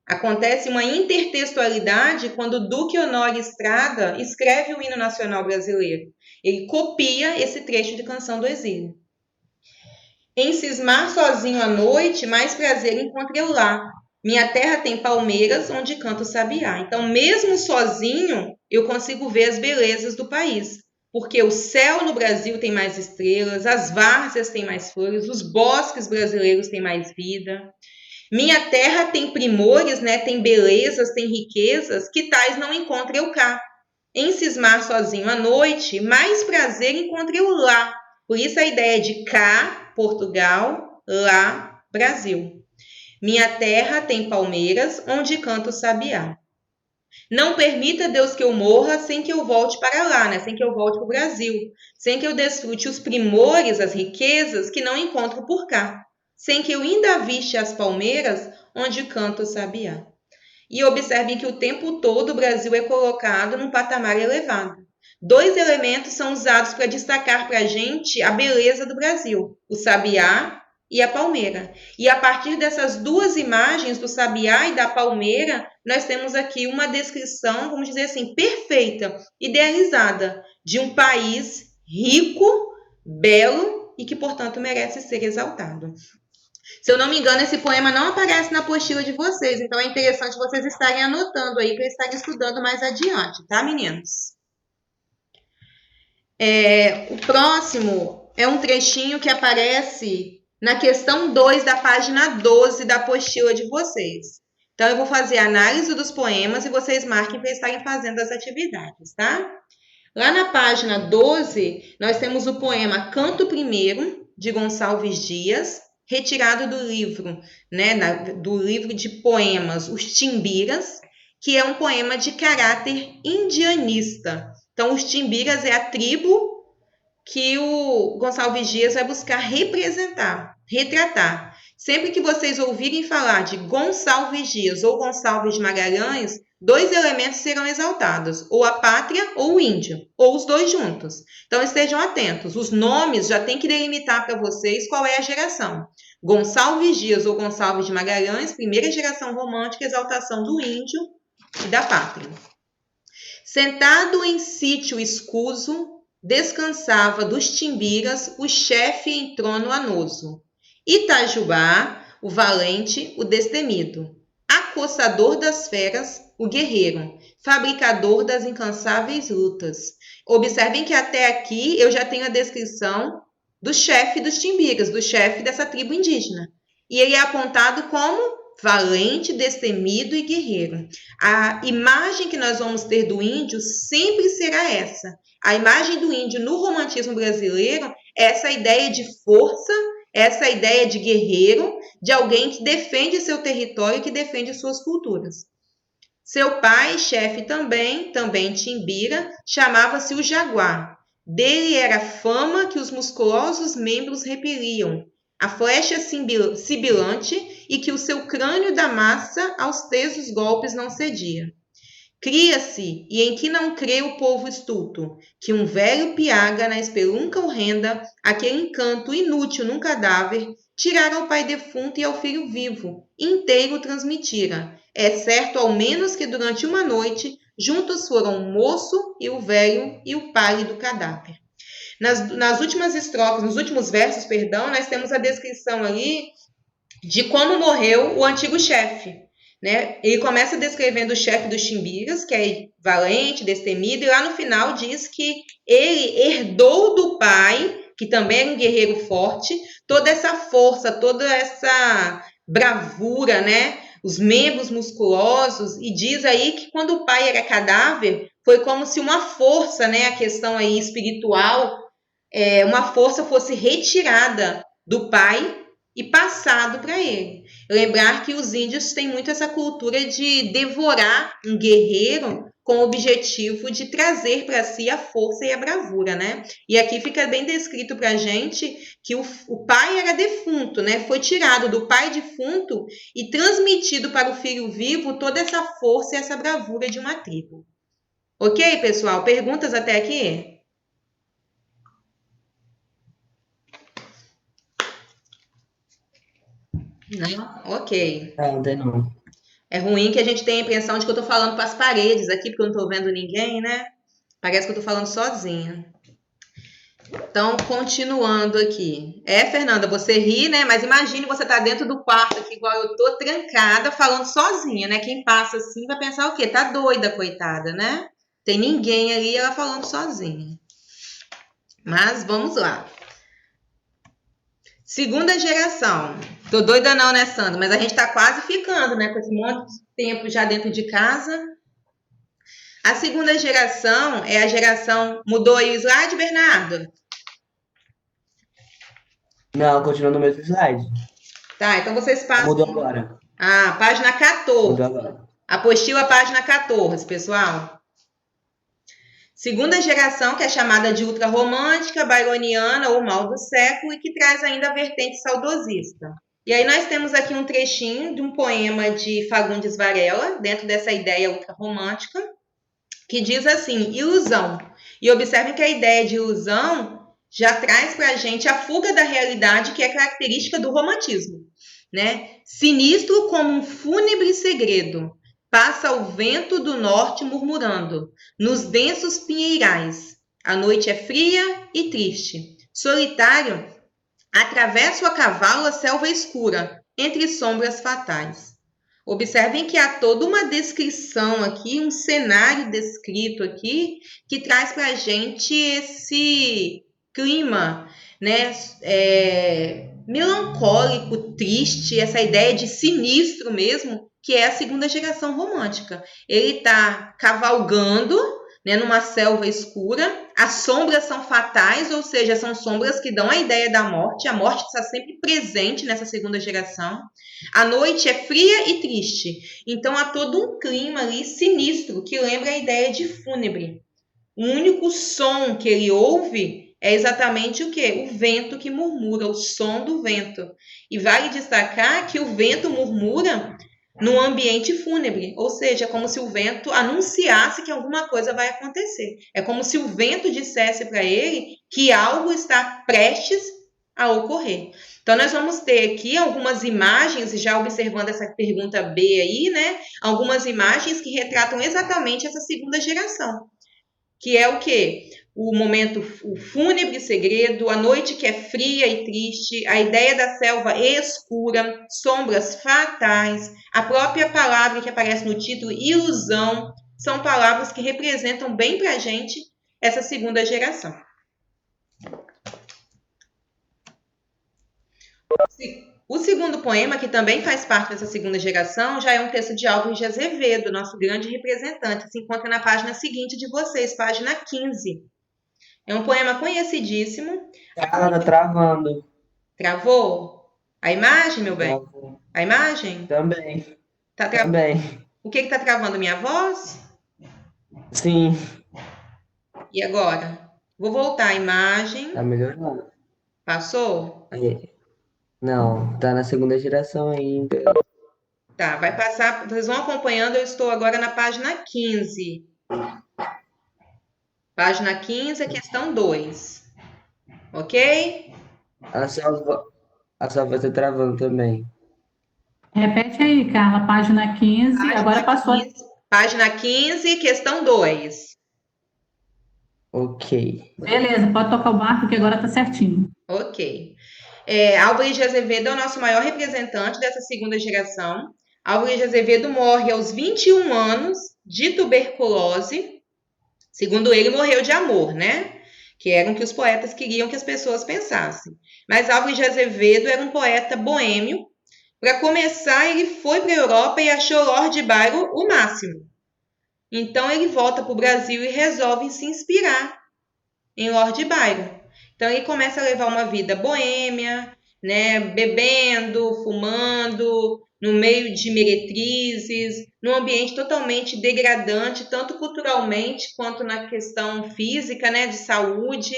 Acontece uma intertextualidade quando o Duque Honório Estrada escreve o hino nacional brasileiro. Ele copia esse trecho de Canção do Exílio. Em cismar sozinho à noite, mais prazer encontro eu lá. Minha terra tem palmeiras onde canta o sabiá. Então, mesmo sozinho, eu consigo ver as belezas do país. Porque o céu no Brasil tem mais estrelas, as várzeas têm mais flores, os bosques brasileiros têm mais vida. Minha terra tem primores, né? Tem belezas, tem riquezas, que tais não encontro eu cá. Em cismar sozinho à noite, mais prazer encontro eu lá. Por isso a ideia de cá, Portugal, lá, Brasil. Minha terra tem palmeiras, onde canta o sabiá. Não permita, Deus, que eu morra sem que eu volte para lá, né? Sem que eu volte para o Brasil. Sem que eu desfrute os primores, as riquezas que não encontro por cá. Sem que eu ainda aviste as palmeiras, onde canta o sabiá. E observem que o tempo todo o Brasil é colocado num patamar elevado. 2 elementos são usados para destacar para a gente a beleza do Brasil: o sabiá e a palmeira. E a partir dessas 2 imagens, do sabiá e da palmeira, nós temos aqui uma descrição, vamos dizer assim, perfeita, idealizada, de um país rico, belo e que, portanto, merece ser exaltado. Se eu não me engano, esse poema não aparece na apostila de vocês, então é interessante vocês estarem anotando aí para estarem estudando mais adiante, tá, meninos? O próximo é um trechinho que aparece na questão 2 da página 12 da apostila de vocês. Então, eu vou fazer a análise dos poemas e vocês marquem para estarem fazendo as atividades, tá? Lá na página 12, nós temos o poema Canto Primeiro, de Gonçalves Dias, retirado do livro, né, do livro de poemas Os Timbiras, que é um poema de caráter indianista. Então, os Timbiras é a tribo que o Gonçalves Dias vai buscar retratar. Sempre que vocês ouvirem falar de Gonçalves Dias ou Gonçalves de Magalhães, 2 elementos serão exaltados, ou a pátria ou o índio, ou os 2 juntos. Então, estejam atentos. Os nomes já tem que delimitar para vocês qual é a geração. Gonçalves Dias ou Gonçalves de Magalhães, primeira geração romântica, exaltação do índio e da pátria. Sentado em sítio escuso, descansava dos timbiras o chefe em trono anoso. Itajubá, o valente, o destemido. Acossador das feras, o guerreiro. Fabricador das incansáveis lutas. Observem que até aqui eu já tenho a descrição do chefe dos timbiras, do chefe dessa tribo indígena. E ele é apontado como valente, destemido e guerreiro. A imagem que nós vamos ter do índio sempre será essa. A imagem do índio no romantismo brasileiro é essa ideia de força, essa ideia de guerreiro, de alguém que defende seu território, que defende suas culturas. Seu pai, chefe também timbira, chamava-se o Jaguar. Dele era fama que os musculosos membros repeliam, a flecha sibilante e que o seu crânio da massa aos tesos golpes não cedia. Cria-se, e em que não crê o povo estulto, que um velho piaga na espelunca horrenda, aquele encanto inútil num cadáver, tirara ao pai defunto e ao filho vivo, inteiro transmitira. É certo, ao menos, que durante uma noite, juntos foram o moço e o velho e o pálido cadáver. Nas últimas estrofes, nos últimos versos, perdão, nós temos a descrição ali de como morreu o antigo chefe. Né? Ele começa descrevendo o chefe dos Chimbiras, que é valente, destemido, e lá no final diz que ele herdou do pai, que também era um guerreiro forte, toda essa força, toda essa bravura, né? Os membros musculosos, e diz aí que quando o pai era cadáver, foi como se uma força, né? A questão aí espiritual, uma força fosse retirada do pai e passado para ele. Lembrar que os índios têm muito essa cultura de devorar um guerreiro com o objetivo de trazer para si a força e a bravura, né? E aqui fica bem descrito para a gente que o pai era defunto, né? Foi tirado do pai defunto e transmitido para o filho vivo toda essa força e essa bravura de uma tribo. Ok, pessoal? Perguntas até aqui? Não? Ok. Não, tem não. É ruim que a gente tenha a impressão de que eu tô falando para as paredes aqui, porque eu não tô vendo ninguém, né? Parece que eu tô falando sozinha. Então, continuando aqui. Fernanda, você ri, né? Mas imagine você tá dentro do quarto aqui, igual eu tô, trancada, falando sozinha, né? Quem passa assim vai pensar o quê? Tá doida, coitada, né? Tem ninguém ali, ela falando sozinha. Mas vamos lá. Segunda geração. Tô doida não, né, Sandra? Mas a gente tá quase ficando, né? Com esse monte de tempo já dentro de casa. A segunda geração é a geração... Mudou aí o slide, Bernardo? Não, continua no mesmo slide. Tá, então vocês passam... Mudou agora. Página 14. Mudou agora. Apostila, página 14, pessoal. Segunda geração, que é chamada de ultrarromântica, byroniana ou mal do século, e que traz ainda a vertente saudosista. E aí nós temos aqui um trechinho de um poema de Fagundes Varela, dentro dessa ideia ultrarromântica, que diz assim, ilusão. E observem que a ideia de ilusão já traz para a gente a fuga da realidade, que é característica do romantismo. Né? Sinistro como um fúnebre segredo, passa o vento do norte murmurando, nos densos pinheirais. A noite é fria e triste. Solitário, atravesso a cavalo a selva escura, entre sombras fatais. Observem que há toda uma descrição aqui, um cenário descrito aqui, que traz para a gente esse clima, né? Melancólico, triste, essa ideia de sinistro mesmo, que é a segunda geração romântica. Ele está cavalgando, né, numa selva escura, as sombras são fatais, ou seja, são sombras que dão a ideia da morte, a morte está sempre presente nessa segunda geração. A noite é fria e triste, então há todo um clima ali sinistro, que lembra a ideia de fúnebre. O único som que ele ouve é exatamente o quê? O vento que murmura, o som do vento. E vale destacar que o vento murmura num ambiente fúnebre, ou seja, é como se o vento anunciasse que alguma coisa vai acontecer. É como se o vento dissesse para ele que algo está prestes a ocorrer. Então, nós vamos ter aqui algumas imagens, já observando essa pergunta B aí, né? Algumas imagens que retratam exatamente essa segunda geração. Que é o quê? O momento, o fúnebre segredo, a noite que é fria e triste, a ideia da selva escura, sombras fatais, a própria palavra que aparece no título, ilusão, são palavras que representam bem para a gente essa segunda geração. O segundo poema, que também faz parte dessa segunda geração, já é um texto de Álvares de Azevedo, nosso grande representante. Se encontra na página seguinte de vocês, página 15. É um poema conhecidíssimo. Tá travando. Travou? A imagem, meu bem? Travou. A imagem? Também. Tá Também. O que está travando? Minha voz? Sim. E agora? Vou voltar a imagem. Tá melhorando. Passou? Aí. Não, tá na segunda geração ainda. Tá, vai passar, vocês vão acompanhando, eu estou agora na página 15. Página 15, questão 2. Ok? A sua voz tá travando também. Repete aí, Carla, página 15. Agora passou. Página 15, questão 2. Ok. Beleza, pode tocar o barco que agora tá certinho. Ok. Álvares de Azevedo é o nosso maior representante dessa segunda geração. Álvares de Azevedo morre aos 21 anos de tuberculose. Segundo ele, morreu de amor, né? Que era o que os poetas queriam que as pessoas pensassem. Mas Álvares de Azevedo era um poeta boêmio. Para começar, ele foi para a Europa e achou Lord Byron o máximo. Então, ele volta para o Brasil e resolve se inspirar em Lord Byron. Então, ele começa a levar uma vida boêmia, né? Bebendo, fumando, no meio de meretrizes, num ambiente totalmente degradante, tanto culturalmente quanto na questão física, né? De saúde.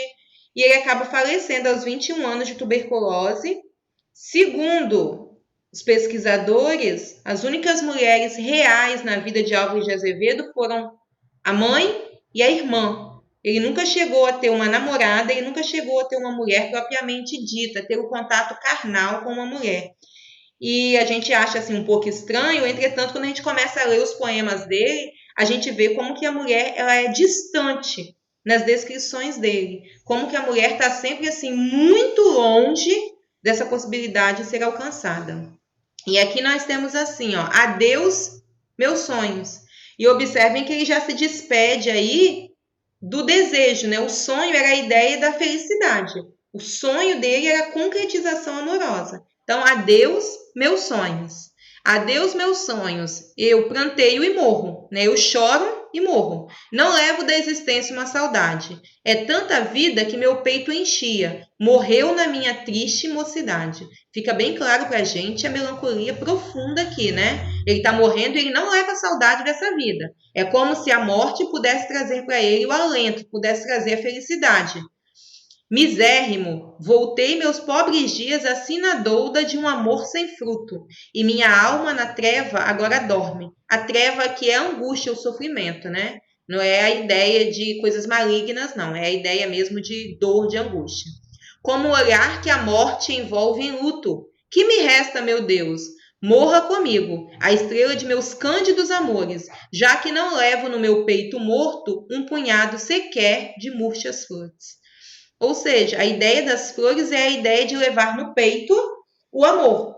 E ele acaba falecendo aos 21 anos de tuberculose. Segundo os pesquisadores, as únicas mulheres reais na vida de Álvares de Azevedo foram a mãe e a irmã. Ele nunca chegou a ter uma namorada, ele nunca chegou a ter uma mulher propriamente dita, ter o contato carnal com uma mulher. E a gente acha assim um pouco estranho, entretanto, quando a gente começa a ler os poemas dele, a gente vê como que a mulher ela é distante nas descrições dele, como que a mulher está sempre assim muito longe dessa possibilidade de ser alcançada. E aqui nós temos assim, ó, adeus, meus sonhos. E observem que ele já se despede aí do desejo, né? O sonho era a ideia da felicidade. O sonho dele era a concretização amorosa. Então, adeus, meus sonhos. Adeus, meus sonhos. Eu pranteio e morro, né? Eu choro e morro. Não levo da existência uma saudade. É tanta vida que meu peito enchia. Morreu na minha triste mocidade. Fica bem claro pra gente a melancolia profunda aqui, né? Ele tá morrendo e ele não leva a saudade dessa vida. É como se a morte pudesse trazer para ele o alento, pudesse trazer a felicidade. Misérrimo, voltei meus pobres dias assim na douda de um amor sem fruto, e minha alma na treva agora dorme. A treva que é a angústia, o sofrimento, né? Não é a ideia de coisas malignas, não. É a ideia mesmo de dor, de angústia. Como o olhar que a morte envolve em luto. Que me resta, meu Deus? Morra comigo, a estrela de meus cândidos amores, já que não levo no meu peito morto um punhado sequer de murchas flores. Ou seja, a ideia das flores é a ideia de levar no peito o amor.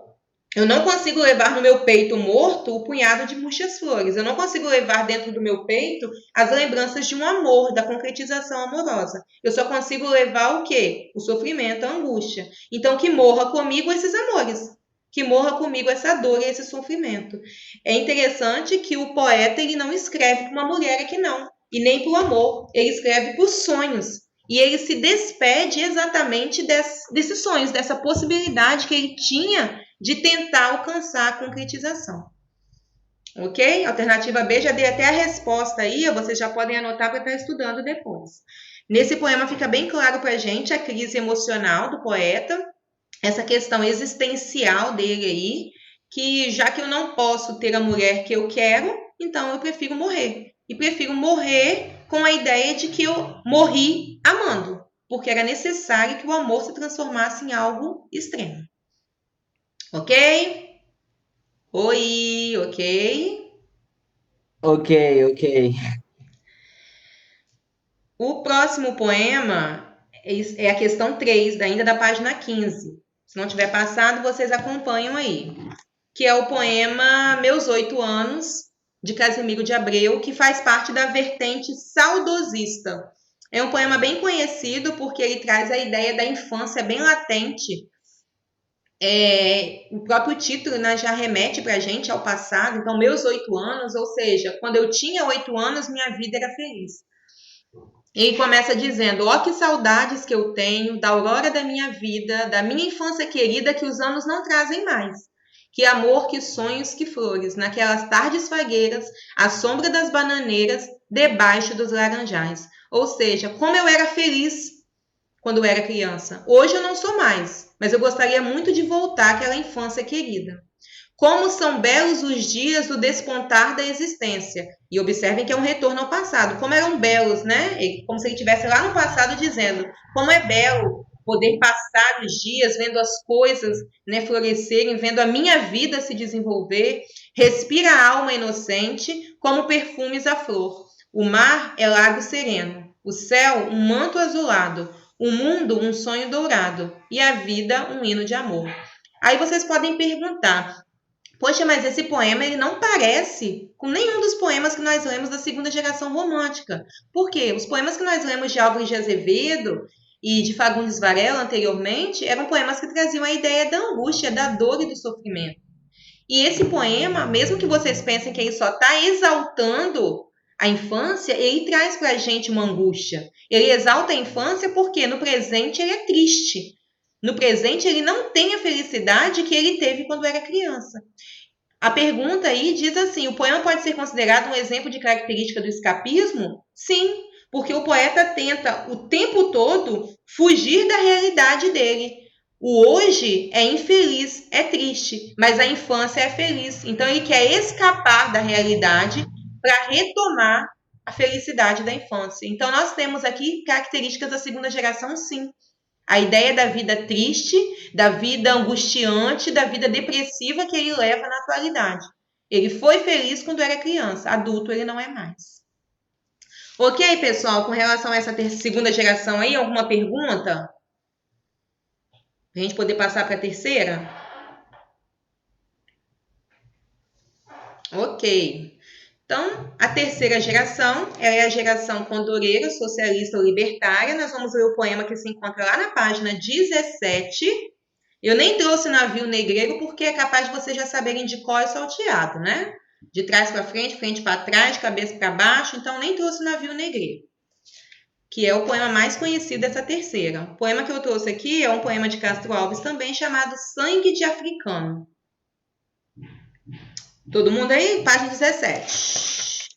Eu não consigo levar no meu peito morto o punhado de murchas flores. Eu não consigo levar dentro do meu peito as lembranças de um amor, da concretização amorosa. Eu só consigo levar o quê? O sofrimento, a angústia. Então, que morra comigo esses amores. Que morra comigo essa dor e esse sofrimento. É interessante que o poeta ele não escreve para uma mulher aqui não. E nem para o amor. Ele escreve para os sonhos. E ele se despede exatamente desses sonhos, dessa possibilidade que ele tinha de tentar alcançar a concretização. Ok? Alternativa B, já dei até a resposta aí, vocês já podem anotar para estar estudando depois. Nesse poema fica bem claro para a gente a crise emocional do poeta, essa questão existencial dele aí, que já que eu não posso ter a mulher que eu quero, então eu prefiro morrer. E prefiro morrer com a ideia de que eu morri amando, porque era necessário que o amor se transformasse em algo extremo. Ok? Oi, ok? Ok. O próximo poema é a questão 3, ainda da página 15. Se não tiver passado, vocês acompanham aí. Que é o poema Meus 8 Anos, de Casimiro de Abreu, que faz parte da vertente saudosista. É um poema bem conhecido porque ele traz a ideia da infância bem latente. O próprio título, né, já remete para a gente ao passado. Então, meus 8 anos, ou seja, quando eu tinha 8 anos, minha vida era feliz. Ele começa dizendo, ó que saudades que eu tenho da aurora da minha vida, da minha infância querida que os anos não trazem mais. Que amor, que sonhos, que flores, naquelas tardes fagueiras, à sombra das bananeiras, debaixo dos laranjais. Ou seja, como eu era feliz quando eu era criança. Hoje eu não sou mais, mas eu gostaria muito de voltar àquela infância querida. Como são belos os dias do despontar da existência. E observem que é um retorno ao passado. Como eram belos, né? Como se ele estivesse lá no passado dizendo, como é belo poder passar os dias vendo as coisas, né, florescerem, vendo a minha vida se desenvolver. Respira a alma inocente como perfumes à flor. O mar é lago sereno, o céu um manto azulado, o mundo um sonho dourado e a vida um hino de amor. Aí vocês podem perguntar, poxa, mas esse poema ele não parece com nenhum dos poemas que nós lemos da segunda geração romântica. Por quê? Os poemas que nós lemos de Álvares de Azevedo e de Fagundes Varela anteriormente eram poemas que traziam a ideia da angústia, da dor e do sofrimento. E esse poema, mesmo que vocês pensem que ele só está exaltando a infância, ele traz para a gente uma angústia. Ele exalta a infância porque no presente ele é triste. No presente ele não tem a felicidade que ele teve quando era criança. A pergunta aí diz assim, o poema pode ser considerado um exemplo de característica do escapismo? Sim, porque o poeta tenta o tempo todo fugir da realidade dele. O hoje é infeliz, é triste, mas a infância é feliz. Então ele quer escapar da realidade para retomar a felicidade da infância. Então nós temos aqui características da segunda geração, sim. A ideia da vida triste, da vida angustiante, da vida depressiva que ele leva na atualidade. Ele foi feliz quando era criança, adulto ele não é mais. Ok, pessoal, com relação a essa segunda geração aí, alguma pergunta? Para a gente poder passar para a terceira? Ok. Então, a terceira geração, ela é a geração condoreira, socialista ou libertária. Nós vamos ler o poema que se encontra lá na página 17. Eu nem trouxe navio negreiro porque é capaz de vocês já saberem de cor e salteado, né? De trás para frente, frente para trás, cabeça para baixo. Então, nem trouxe navio negreiro, que é o poema mais conhecido dessa terceira. O poema que eu trouxe aqui é um poema de Castro Alves também, chamado Sangue de Africano. Todo mundo aí? Página 17.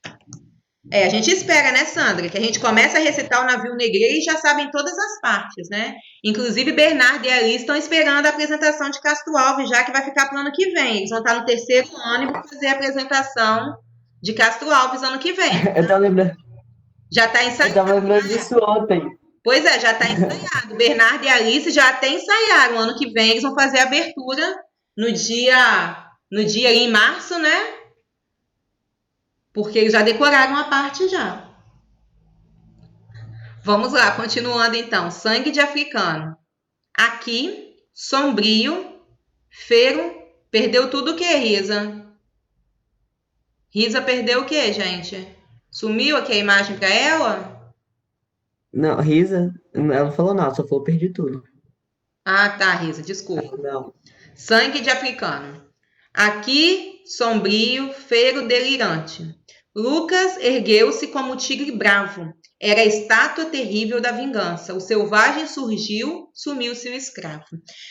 A gente espera, né, Sandra? Que a gente comece a recitar o navio negreiro e já sabem todas as partes, né? Inclusive, Bernardo e Alice estão esperando a apresentação de Castro Alves, já que vai ficar para o ano que vem. Eles vão estar no terceiro ano e vão fazer a apresentação de Castro Alves ano que vem. Eu tava lembrando. Já está ensaiado. Eu tava lembrando disso ontem. Pois é, já está ensaiado. Bernardo e Alice já até ensaiaram. Ano que vem eles vão fazer a abertura no dia em março, né? Porque eles já decoraram a parte já. Vamos lá, continuando então. Sangue de Africano. Aqui, sombrio, feiro, perdeu tudo o que, Risa? Risa perdeu o que, gente? Sumiu aqui a imagem para ela? Não, Risa, ela não falou nada, só falou perdi tudo. Ah, tá, Risa, desculpa. Não. Sangue de Africano. Aqui, sombrio, feiro, delirante. Lucas ergueu-se como tigre bravo. Era a estátua terrível da vingança. O selvagem surgiu, sumiu-se o escravo.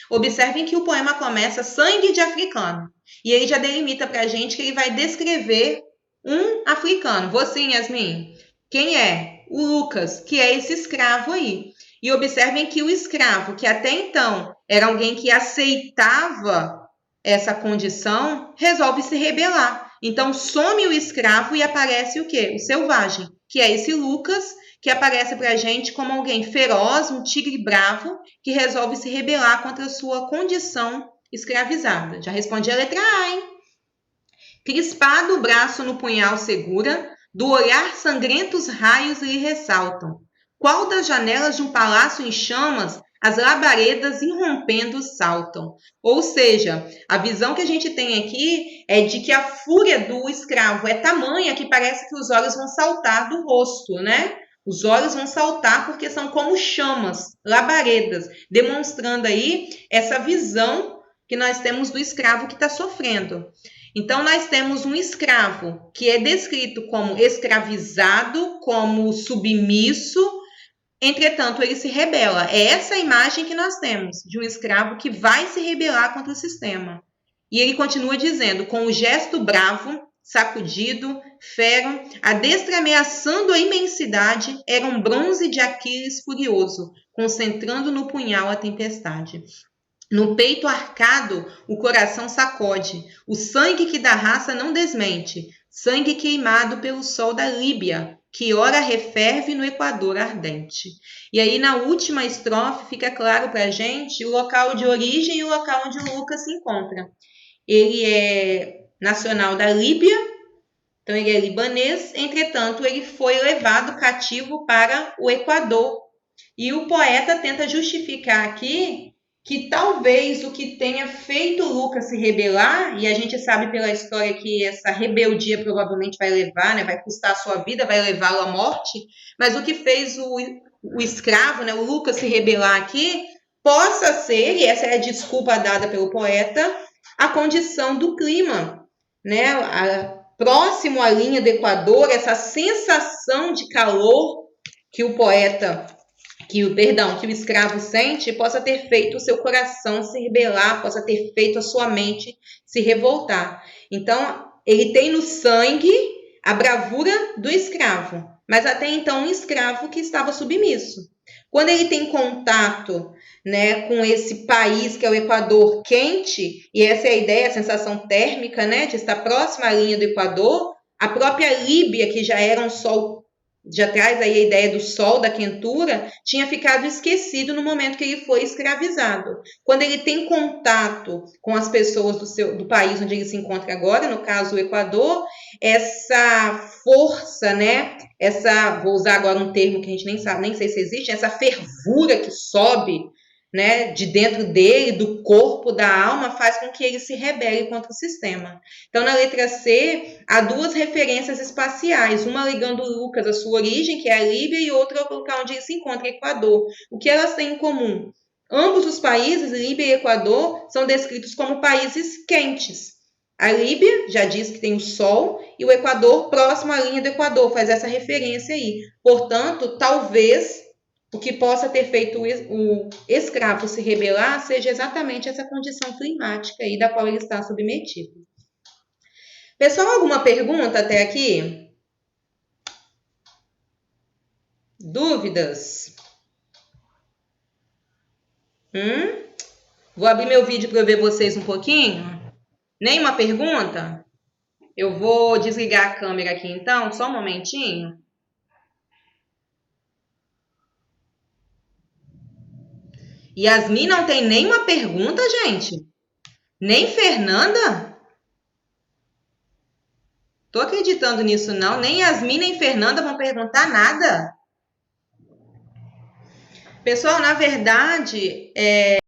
Observem que o poema começa sangue de africano. E ele já delimita para a gente que ele vai descrever um africano. Você, Yasmin, quem é? O Lucas, que é esse escravo aí. E observem que o escravo, que até então era alguém que aceitava essa condição, resolve se rebelar. Então, some o escravo e aparece o quê? O selvagem, que é esse Lucas, que aparece para a gente como alguém feroz, um tigre bravo, que resolve se rebelar contra a sua condição escravizada. Já respondi a letra A, hein? Crispado o braço no punhal segura, do olhar sangrentos raios lhe ressaltam. Qual das janelas de um palácio em chamas as labaredas irrompendo saltam? Ou seja, a visão que a gente tem aqui é de que a fúria do escravo é tamanha que parece que os olhos vão saltar do rosto, né? Os olhos vão saltar porque são como chamas, labaredas, demonstrando aí essa visão que nós temos do escravo que está sofrendo. Então, nós temos um escravo que é descrito como escravizado, como submisso. Entretanto, ele se rebela. É essa a imagem que nós temos de um escravo que vai se rebelar contra o sistema. E ele continua dizendo, com o gesto bravo, sacudido, fero, a destra ameaçando a imensidade, era um bronze de Aquiles furioso, concentrando no punhal a tempestade. No peito arcado, o coração sacode. O sangue que da raça não desmente. Sangue queimado pelo sol da Líbia, que ora referve no Equador ardente. E aí, na última estrofe, fica claro para a gente o local de origem e o local onde o Lucas se encontra. Ele é nacional da Líbia, então ele é libanês, entretanto, ele foi levado cativo para o Equador. E o poeta tenta justificar aqui que talvez o que tenha feito Lucas se rebelar, e a gente sabe pela história que essa rebeldia provavelmente vai levar, né, vai custar a sua vida, vai levá-lo à morte, mas o que fez o escravo, né, o Lucas se rebelar aqui, possa ser, e essa é a desculpa dada pelo poeta, a condição do clima, né, próximo à linha do Equador, essa sensação de calor que o poeta... que o escravo sente, possa ter feito o seu coração se rebelar, possa ter feito a sua mente se revoltar. Então, ele tem no sangue a bravura do escravo, mas até então um escravo que estava submisso. Quando ele tem contato, né, com esse país que é o Equador quente, e essa é a ideia, a sensação térmica, né, de estar próxima à linha do Equador, a própria Líbia, que já era um sol, já traz aí a ideia do sol, da quentura, tinha ficado esquecido no momento que ele foi escravizado. Quando ele tem contato com as pessoas do país onde ele se encontra agora, no caso o Equador, essa força, né? Vou usar agora um termo que a gente nem sabe, nem sei se existe, essa fervura que sobe, né, de dentro dele, do corpo, da alma, faz com que ele se rebele contra o sistema. Então, na letra C, há duas referências espaciais, uma ligando Lucas à sua origem, que é a Líbia, e outra ao local onde ele se encontra, Equador. O que elas têm em comum? Ambos os países, Líbia e Equador, são descritos como países quentes. A Líbia já diz que tem o sol, e o Equador próximo à linha do Equador, faz essa referência aí. Portanto, talvez o que possa ter feito o escravo se rebelar seja exatamente essa condição climática aí da qual ele está submetido. Pessoal, alguma pergunta até aqui? Dúvidas? Vou abrir meu vídeo para eu ver vocês um pouquinho. Nenhuma pergunta? Eu vou desligar a câmera aqui então, só um momentinho. Yasmin não tem nenhuma pergunta, gente? Nem Fernanda? Tô acreditando nisso não. Nem Yasmin nem Fernanda vão perguntar nada. Pessoal, na verdade,